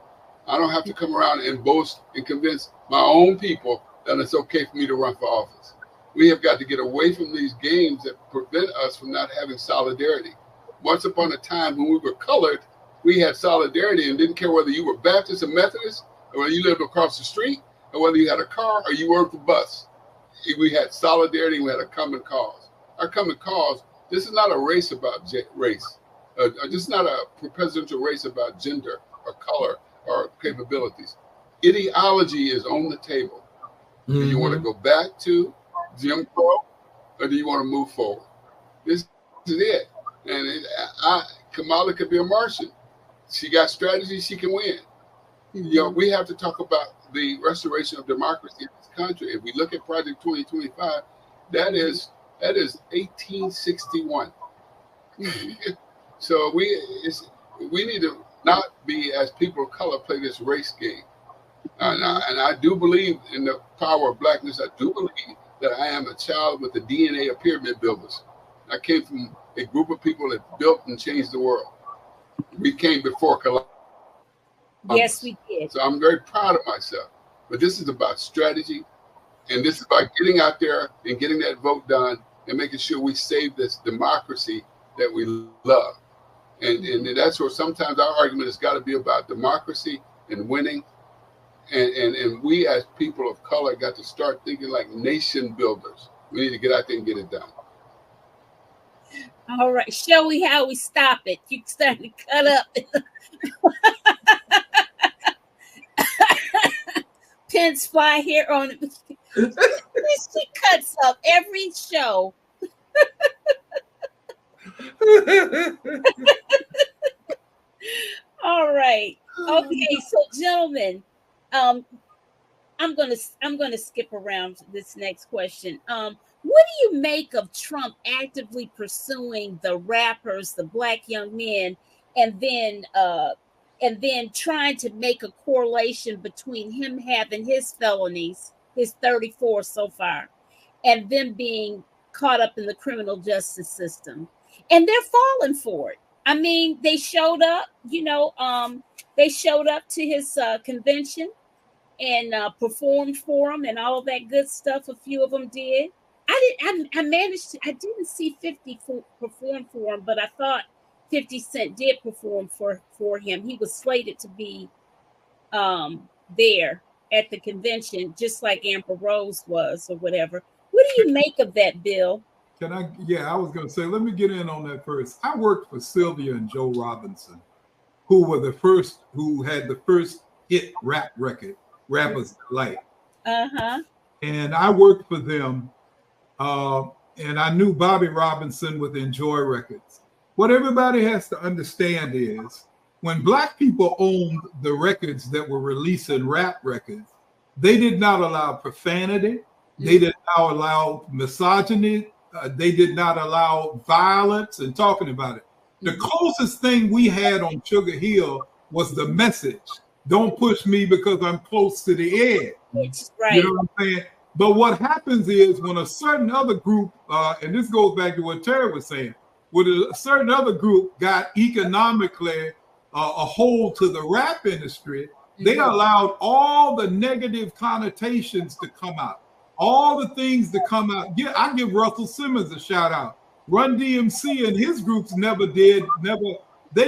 I don't have to come around and boast and convince my own people that it's okay for me to run for office. We have got to get away from these games that prevent us from not having solidarity. Once upon a time when we were colored, we had solidarity and didn't care whether you were Baptist or Methodist, or whether you lived across the street, or whether you had a car or you worked the bus. We had solidarity. We had a common cause. Our common cause. This is not a race about race. This is not a presidential race about gender or color or capabilities. Ideology is on the table. Do you want to go back to Jim Crow, or do you want to move forward? This is it. And Kamala could be a Martian. She got strategy. She can win. You know, we have to talk about the restoration of democracy in this country. If we look at Project 2025, that is 1861. So we need to not be, as people of color, play this race game. And I do believe in the power of blackness. I do believe that I am a child with the DNA of pyramid builders. I came from a group of people that built and changed the world. We came before Columbus. Yes, we did. So I'm very proud of myself. But this is about strategy, and this is about getting out there and getting that vote done and making sure we save this democracy that we love. And that's where sometimes our argument has got to be about democracy and winning. And we as people of color got to start thinking like nation builders. We need to get out there and get it done. All right. Show me how we stop it. You starting to cut up. Pins fly here on it. She cuts up every show. All right. Okay, so gentlemen, I'm gonna skip around this next question. What do you make of Trump actively pursuing the rappers, the black young men, and then trying to make a correlation between him having his felonies, his 34 so far, and them being caught up in the criminal justice system? And they're falling for it. I mean, they showed up, they showed up to his convention and performed for him and all of that good stuff. A few of them did. I didn't see 50 perform for him, but I thought 50 Cent did perform for him. He was slated to be there at the convention, just like Amber Rose was or whatever. What do you make of that, Bill? I was going to say, let me get in on that first. I worked for Sylvia and Joe Robinson, who had the first hit rap record, Rapper's Delight. And I worked for them, and I knew Bobby Robinson with Enjoy Records. What everybody has to understand is when Black people owned the records that were releasing rap records, they did not allow profanity. They did not allow misogyny. They did not allow violence and talking about it. The closest thing we had on Sugar Hill was the message. Don't push me because I'm close to the edge. Right. You know what I'm saying? But what happens is when a certain other group, and this goes back to what Terry was saying, when a certain other group got economically a hold to the rap industry, they allowed all the negative connotations to come out. All the things that come out. Yeah, I give Russell Simmons a shout out. Run DMC and his groups they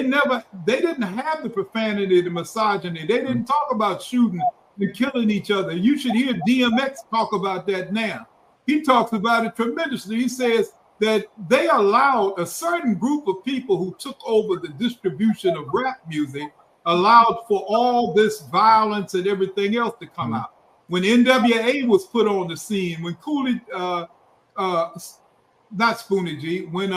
didn't have the profanity, the misogyny. They didn't talk about shooting and killing each other. You should hear DMX talk about that now. He talks about it tremendously. He says that they allowed a certain group of people who took over the distribution of rap music, allowed for all this violence and everything else to come out. When NWA was put on the scene, when not Spoonie G, when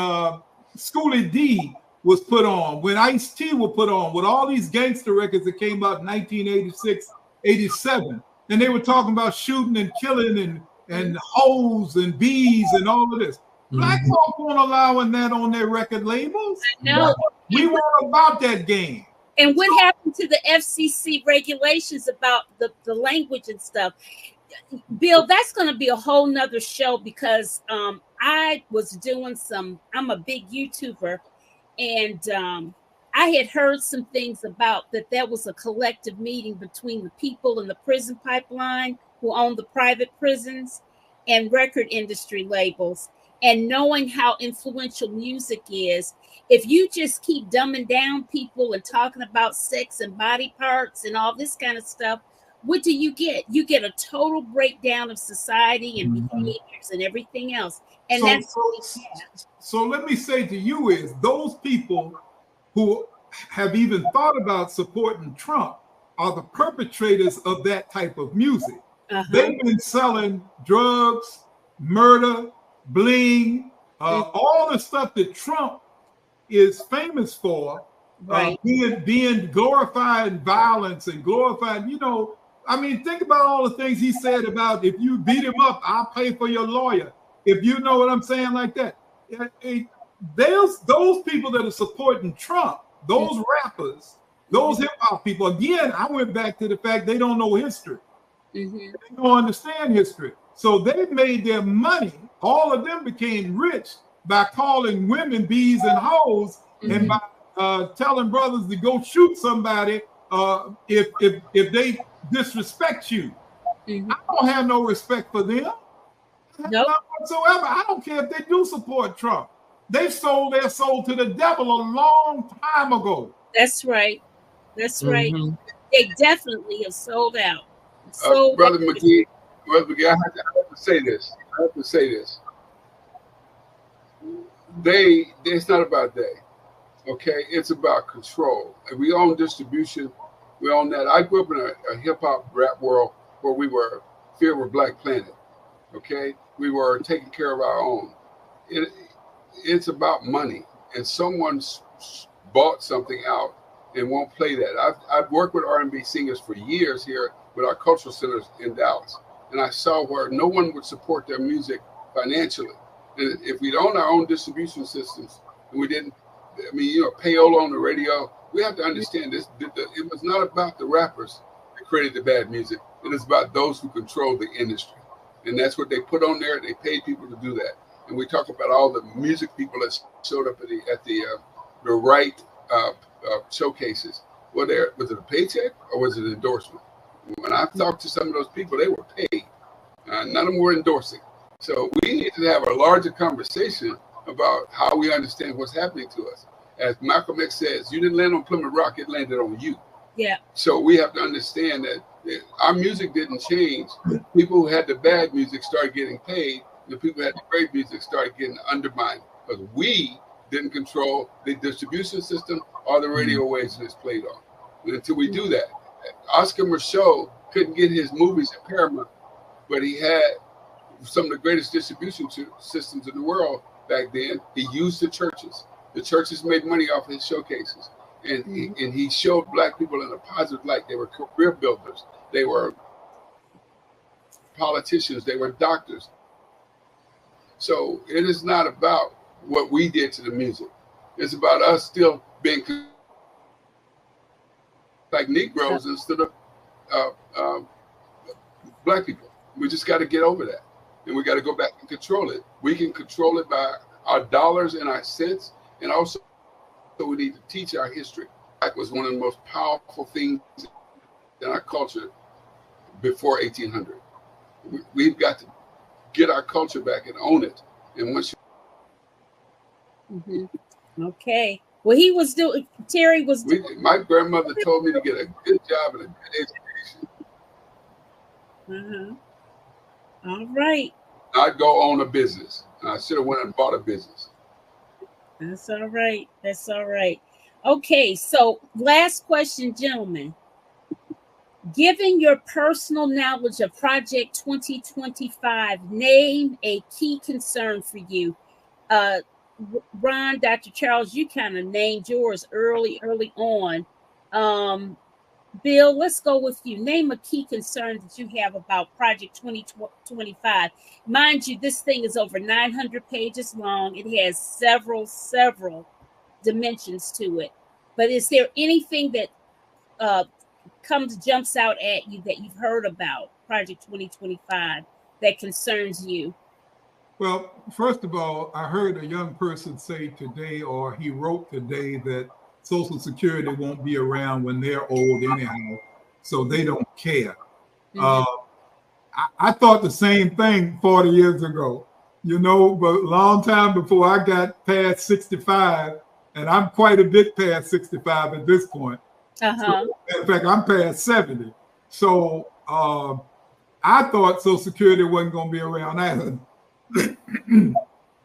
Schoolie D was put on, when Ice-T was put on, with all these gangster records that came out in 1986, 87, and they were talking about shooting and killing and hoes and bees and all of this. Black folk weren't allowing that on their record labels. No. We weren't about that game. And what happened to the FCC regulations about the language and stuff? Bill, that's going to be a whole nother show because I was doing I'm a big YouTuber, and I had heard some things about that there was a collective meeting between the people in the prison pipeline who own the private prisons and record industry labels. and knowing how influential music is, if you just keep dumbing down people and talking about sex and body parts and all this kind of stuff, what do you get? You get a total breakdown of society and behaviors and everything else. And so let me say to you is those people who have even thought about supporting Trump are the perpetrators of that type of music. They've been selling drugs, murder, bling, all the stuff that Trump is famous for, being glorifying violence and glorifying, you know, I mean, think about all the things he said about if you beat him up, I'll pay for your lawyer. If you know what I'm saying, like that. Those people that are supporting Trump, those rappers, those hip hop people, again, I went back to the fact they don't know history. They don't understand history. So they made their money. All of them became rich by calling women bees and hoes and by telling brothers to go shoot somebody if they disrespect you. I don't have no respect for them. Nope. Not whatsoever. I don't care if they do support Trump. They sold their soul to the devil a long time ago. That's right. That's right. They definitely have sold out. Brother McGee, I have to say this. It's not about they. Okay, it's about control. And we own distribution. We own that. I grew up in a hip hop rap world where we were Fear of Black Planet. Okay, we were taking care of our own. It's about money, and someone's bought something out and won't play that. I've worked with R&B singers for years here with our cultural centers in Dallas, and I saw where no one would support their music financially. And if we'd own our own distribution systems, and we didn't, I mean, you know, payola on the radio, we have to understand this. It was not about the rappers that created the bad music. It is about those who control the industry. And that's what they put on there. They paid people to do that. And we talk about all the music people that showed up at the right showcases. Was it a paycheck or was it an endorsement? When I talked to some of those people, they were paid. None of them were endorsing. So we need to have a larger conversation about how we understand what's happening to us. As Malcolm X says, you didn't land on Plymouth Rock, it landed on you. Yeah. So we have to understand that our music didn't change. People who had the bad music started getting paid. The people who had the great music started getting undermined because we didn't control the distribution system or the radio waves it's played on. And until we do that, Oscar Micheaux couldn't get his movies at Paramount, but he had some of the greatest distribution systems in the world back then. He used the churches. The churches made money off his showcases. And he showed Black people in a positive light. They were career builders. They were politicians. They were doctors. So it is not about what we did to the music. It's about us still being like Negroes instead of Black people. We just got to get over that. And we got to go back and control it. We can control it by our dollars and our cents. And also, we need to teach our history. That was one of the most powerful things in our culture before 1800. We've got to get our culture back and own it. And once you Okay. Well, he was doing, Terry was doing. My grandmother told me to get a good job and a good education. All right. I'd go own a business. I should have went and bought a business. That's all right. That's all right. Okay, so last question, gentlemen. Given your personal knowledge of Project 2025, name a key concern for you. Ron, Dr. Charles, you kind of named yours early on. Bill, let's go with you. Name a key concern that you have about Project 2025. Mind you, this thing is over 900 pages long. It has several dimensions to it. But is there anything that jumps out at you that you've heard about Project 2025 that concerns you? Well, first of all, I heard a young person say today, or he wrote today, that Social Security won't be around when they're old anyhow, so they don't care. I thought the same thing 40 years ago. you know, but a long time before I got past 65, and I'm quite a bit past 65 at this point. So, in fact, I'm past 70. So I thought Social Security wasn't going to be around either.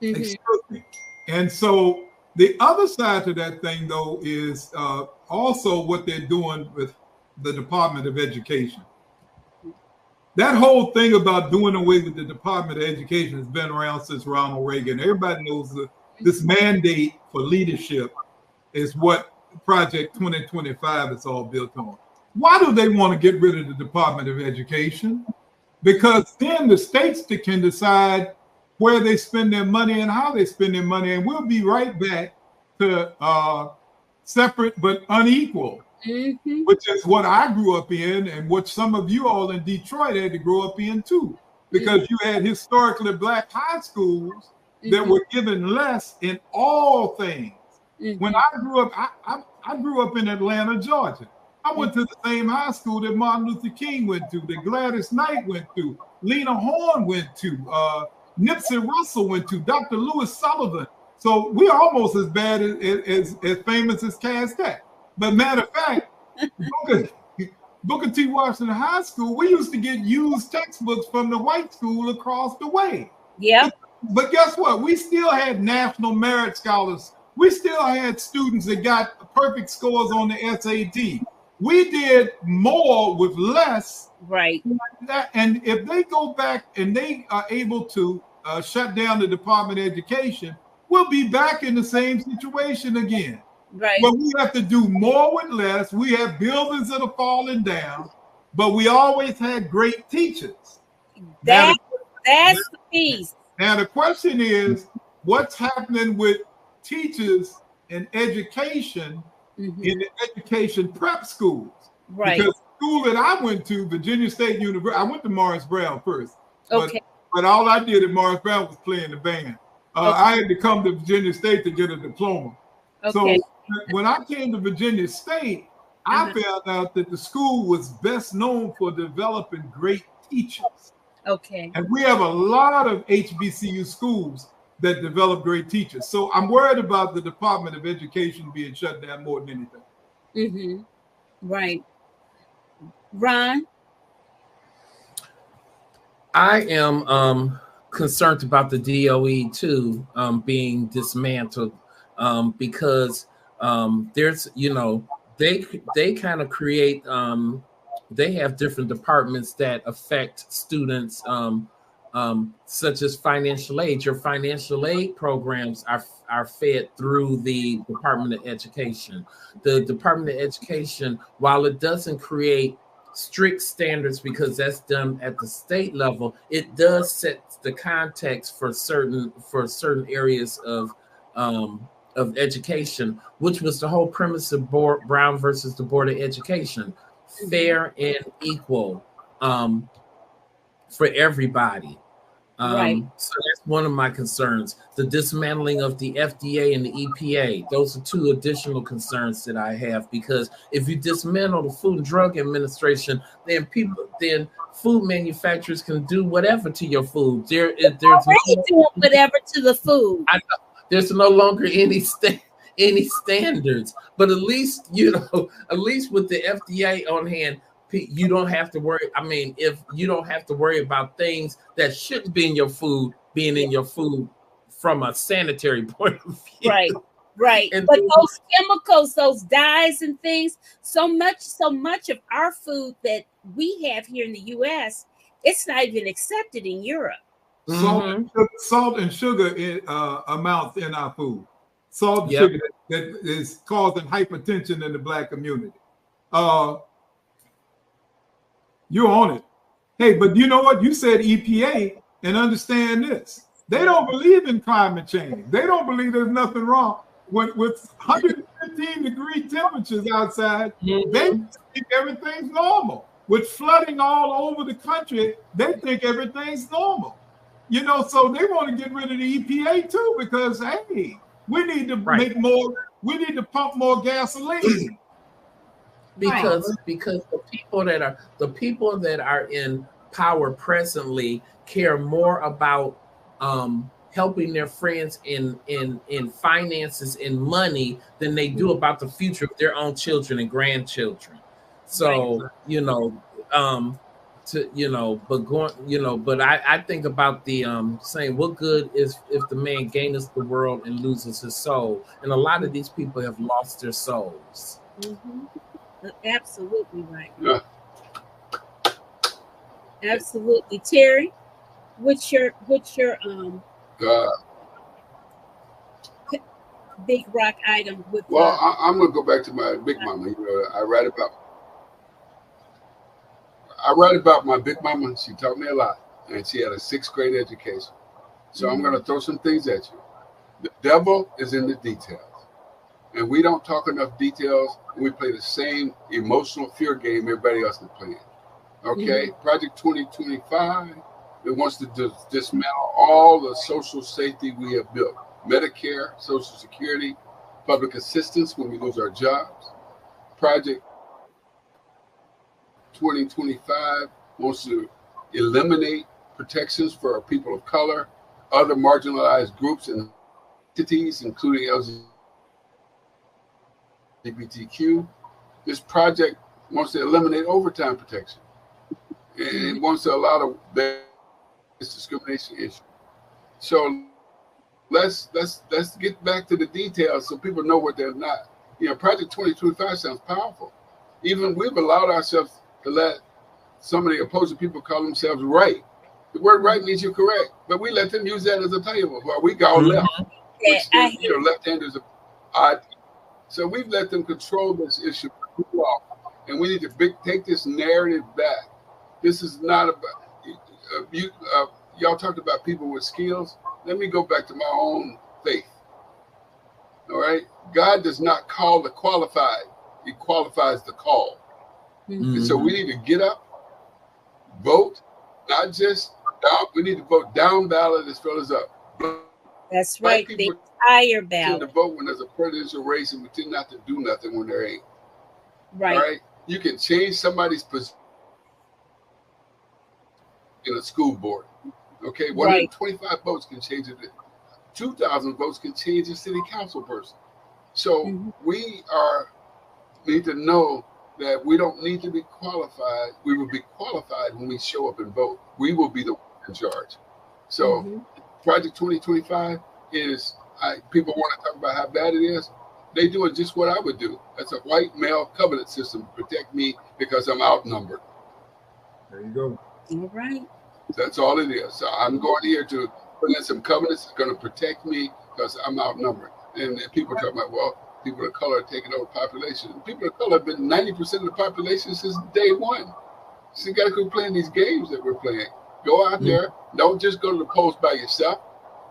Excuse me. And so the other side to that thing, though, is also what they're doing with the Department of Education. That whole thing about doing away with the Department of Education has been around since Ronald Reagan. Everybody knows that this mandate for leadership is what Project 2025 is all built on. Why do they want to get rid of the Department of Education? Because then the states can decide where they spend their money and how they spend their money. And we'll be right back to separate but unequal, which is what I grew up in and what some of you all in Detroit had to grow up in too. Because you had historically Black high schools that were given less in all things. When I grew up, I grew up in Atlanta, Georgia. I went to the same high school that Martin Luther King went to, that Gladys Knight went to, Lena Horne went to, Nipsey Russell went to, Dr. Lewis Sullivan. So we're almost as bad as famous as Cass Tech. But matter of fact, Booker T. Washington High School, we used to get used textbooks from the white school across the way. Yeah. But guess what? We still had national merit scholars. We still had students that got perfect scores on the SAT. We did more with less. Right. And if they go back and they are able to shut down the Department of Education, we'll be back in the same situation again. Right. But we have to do more with less. We have buildings that are falling down, but we always had great teachers. That's the piece. Now the question is, what's happening with teachers in education in the education prep schools? Right. Because the school that I went to, Virginia State University, I went to Morris Brown first. Okay. But all I did at Morris Brown was play in the band. I had to come to Virginia State to get a diploma. Okay. So when I came to Virginia State, I found out that the school was best known for developing great teachers. Okay. And we have a lot of HBCU schools that develop great teachers. So I'm worried about the Department of Education being shut down more than anything. Right. Ron? I am concerned about the DOE too being dismantled because there's, you know, they kind of create, they have different departments that affect students, such as financial aid. Your financial aid programs are fed through the Department of Education. The Department of Education, while it doesn't create strict standards because that's done at the state level, it does set the context for certain areas of education, which was the whole premise of Brown versus the Board of Education, fair and equal for everybody. Right. So that's one of my concerns. The dismantling of the FDA and the EPA. Those are two additional concerns that I have, because if you dismantle the Food and Drug Administration, then food manufacturers can do whatever to your food. There's doing whatever to the food. I know, there's no longer any standards, but at least, you know, at least with the FDA on hand, you don't have to worry. I mean, if you don't have to worry about things that shouldn't be in your food being in your food from a sanitary point of view. Right. And but those chemicals, those dyes and things, so much of our food that we have here in the U.S., it's not even accepted in Europe. Salt and sugar amounts in our food. Salt and sugar that is causing hypertension in the Black community. You're on it. Hey, but you know what? You said EPA, and understand this. They don't believe in climate change. They don't believe there's nothing wrong. With 115 degree temperatures outside, they think everything's normal. With flooding all over the country, they think everything's normal. You know, so they want to get rid of the EPA too, because, hey, we need to make more, we need to pump more gasoline. Because the people that are in power presently care more about helping their friends in finances and money than they do about the future of their own children and grandchildren. So, but I think about the saying, what good is if the man gaineth the world and loses his soul? And a lot of these people have lost their souls. Absolutely right. Yeah. Absolutely. Terry, what's your big rock item with? Well, I'm gonna go back to my big mama. You know, I write about my big mama. She taught me a lot, and she had a 6th grade education. So I'm gonna throw some things at you. The devil is in the details, and we don't talk enough details. We play the same emotional fear game everybody else is playing. Okay, Project 2025. It wants to dismantle all the social safety we have built: Medicare, Social Security, public assistance when we lose our jobs. Project 2025 wants to eliminate protections for people of color, other marginalized groups and entities, including LGBTQ. This project wants to eliminate overtime protection. It wants to allow this discrimination issue. So let's get back to the details so people know what they're not. You know, Project 2025 sounds powerful. Even we've allowed ourselves to let some of the opposing people call themselves right. The word right means you're correct, but we let them use that as a label. Well, we go left. Which, left-handers are odd. So we've let them control this issue, and we need to take this narrative back. This is not about y'all talked about people with skills. Let me go back to my own faith. All right, God does not call the qualified; He qualifies the call. And so we need to get up, vote, not just down. We need to vote down ballot as well as up. That's right. The entire ballot. To vote when there's a presidential race, and we tend not to do nothing when there ain't. Right. All right. You can change somebody's position in a school board. Okay. 125 votes can change it. 2,000 votes can change a city council person. So we need to know that we don't need to be qualified. We will be qualified when we show up and vote. We will be the one in charge. So Project 2025 is, people want to talk about how bad it is. They do it just what I would do. That's a white male covenant system to protect me because I'm outnumbered. There you go. All right. That's all it is. So I'm going here to put in some covenants that's going to protect me because I'm outnumbered. And people talk about, well, people of color are taking over population. People of color have been 90% of the population since day one. So you got to quit playing these games that we're playing. Go out there. Don't just go to the polls by yourself.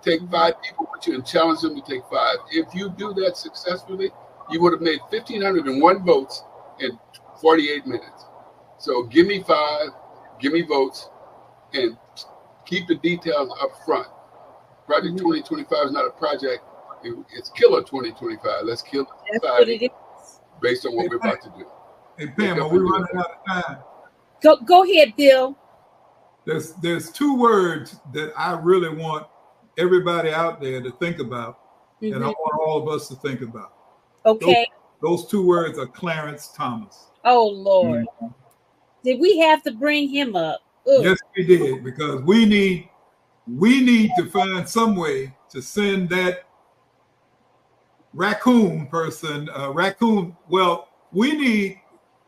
Take 5 people with you and challenge them to take 5. If you do that successfully, you would have made 1,501 votes in 48 minutes. So give me 5, give me votes, and keep the details up front. Project 2025 is not a project. It's killer 2025. Let's kill society based on what we're about to do. Hey, Pam, are we running out of time? Go ahead, Bill. There's 2 words that I really want everybody out there to think about, and I want all of us to think about. Okay. Those 2 words are Clarence Thomas. Oh, Lord. Did we have to bring him up? Ugh. Yes, we did, because we need to find some way to send that raccoon person, well, we need,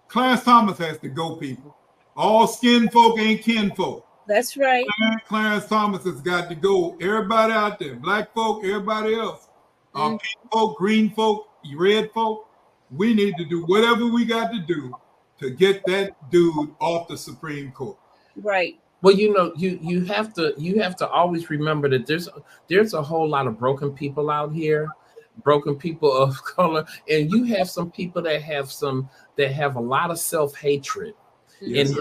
Clarence Thomas has to go, people. All skin folk ain't kin folk. That's right. Clarence Thomas has got to go. Everybody out there, black folk, everybody else, pink folk, green folk, red folk, we need to do whatever we got to do to get that dude off the Supreme Court. Right. Well, you know, you have to always remember that there's a whole lot of broken people out here, broken people of color, and you have some people that have a lot of self-hatred. Yes,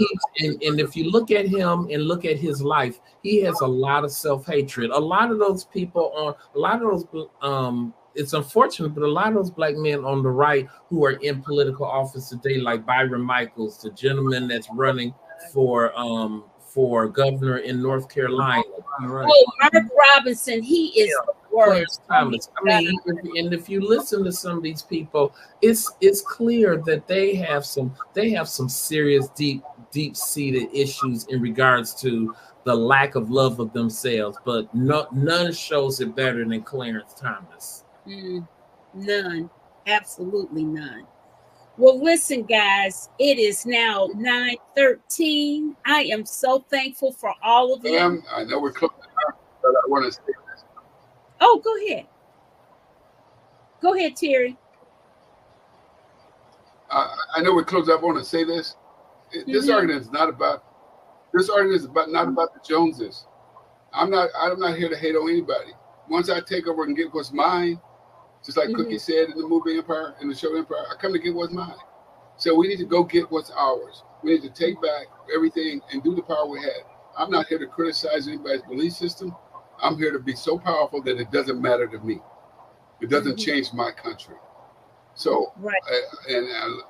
and if you look at him and look at his life, he has a lot of self-hatred. A lot of those people it's unfortunate, but a lot of those black men on the right who are in political office today, like Byron Michaels, the gentleman that's running for for governor in North Carolina. Right. Oh, Mark Robinson, he is the Clarence worst. Thomas. I mean, and if you listen to some of these people, it's clear that they have some serious deep seated issues in regards to the lack of love of themselves. But none shows it better than Clarence Thomas. None, absolutely none. Well, listen, guys, it is now 9:13. I am so thankful for all of you. I know we're close, but I want to say this. Oh, go ahead. Go ahead, Terry. I know we're close. I want to say this. This argument is not about. This argument is not about the Joneses. I'm not here to hate on anybody. Once I take over and get what's mine, just like Cookie said in the movie Empire, in the show Empire, I come to get what's mine. So we need to go get what's ours. We need to take back everything and do the power we had. I'm not here to criticize anybody's belief system. I'm here to be so powerful that it doesn't matter to me. It doesn't change my country. So,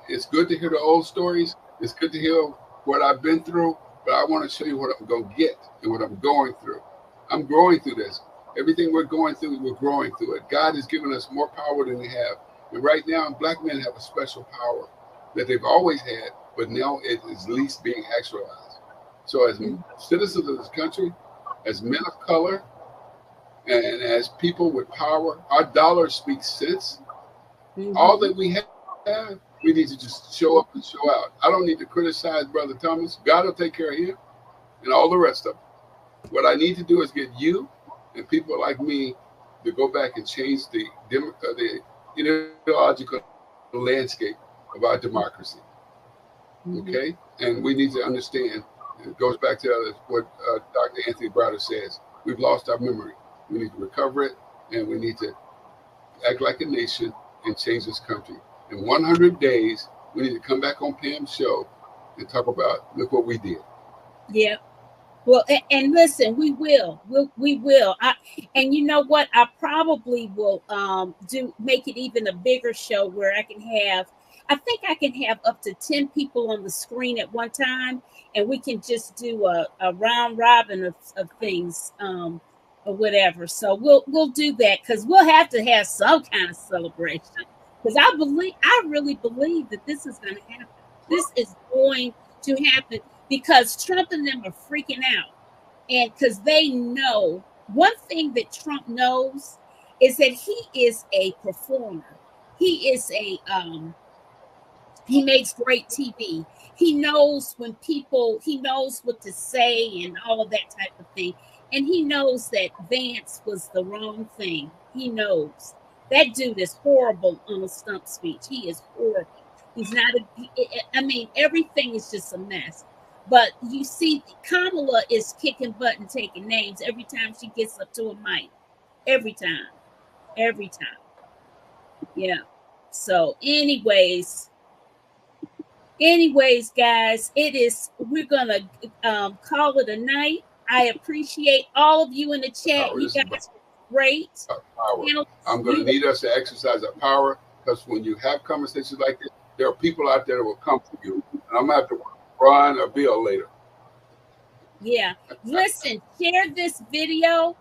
it's good to hear the old stories. It's good to hear what I've been through, but I want to show you what I'm going to get and what I'm going through. I'm growing through this. Everything we're going through, we're growing through it. God has given us more power than we have. And right now, black men have a special power that they've always had, but now it is least being actualized. So as citizens of this country, as men of color, and as people with power, our dollar speaks sense. All that we have, we need to just show up and show out. I don't need to criticize Brother Thomas. God will take care of him and all the rest of them. What I need to do is get you and people like me to go back and change the ideological landscape of our democracy. Okay? And we need to understand, it goes back to what Dr. Anthony Browder says, we've lost our memory. We need to recover it, and we need to act like a nation and change this country. In 100 days, we need to come back on Pam's show and talk about, look what we did. Yeah. Well, and listen, we will. And you know what? I probably will make it even a bigger show where I think I can have up to 10 people on the screen at one time, and we can just do a round robin of things or whatever. So we'll do that, because we'll have to have some kind of celebration. Because I really believe that this is going to happen. This is going to happen. Because Trump and them are freaking out. And because they know, one thing that Trump knows is that he is a performer. He is he makes great TV. He knows he knows what to say and all of that type of thing. And he knows that Vance was the wrong thing. He knows. That dude is horrible on a stump speech. He is horrible. He's not everything is just a mess. But you see, Kamala is kicking butt and taking names every time she gets up to a mic. Every time. Yeah. So anyways, guys, we're going to call it a night. I appreciate all of you in the chat. You guys are great. I'm going to need us to exercise our power, because when you have conversations like this, there are people out there that will come for you. And I'm going to have to Brian or Bill later. Yeah. Listen, share the video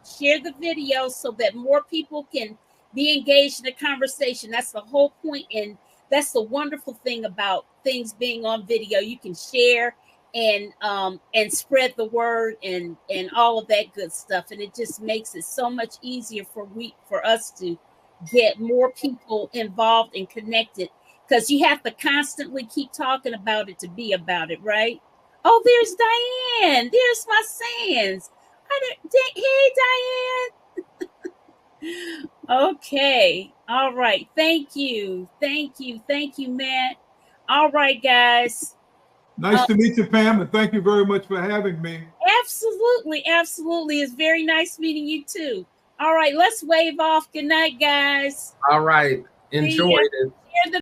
so that more people can be engaged in the conversation. That's the whole point, and that's the wonderful thing about things being on video. You can share and spread the word and all of that good stuff, and it just makes it so much easier for us to get more people involved and connected. Because you have to constantly keep talking about it to be about it, right? Oh, there's Diane. There's my Sands. Hey, Diane. Okay. All right. Thank you, Matt. All right, guys. Nice to meet you, Pam, and thank you very much for having me. Absolutely. It's very nice meeting you, too. All right. Let's wave off. Good night, guys. All right. Enjoy it. Share the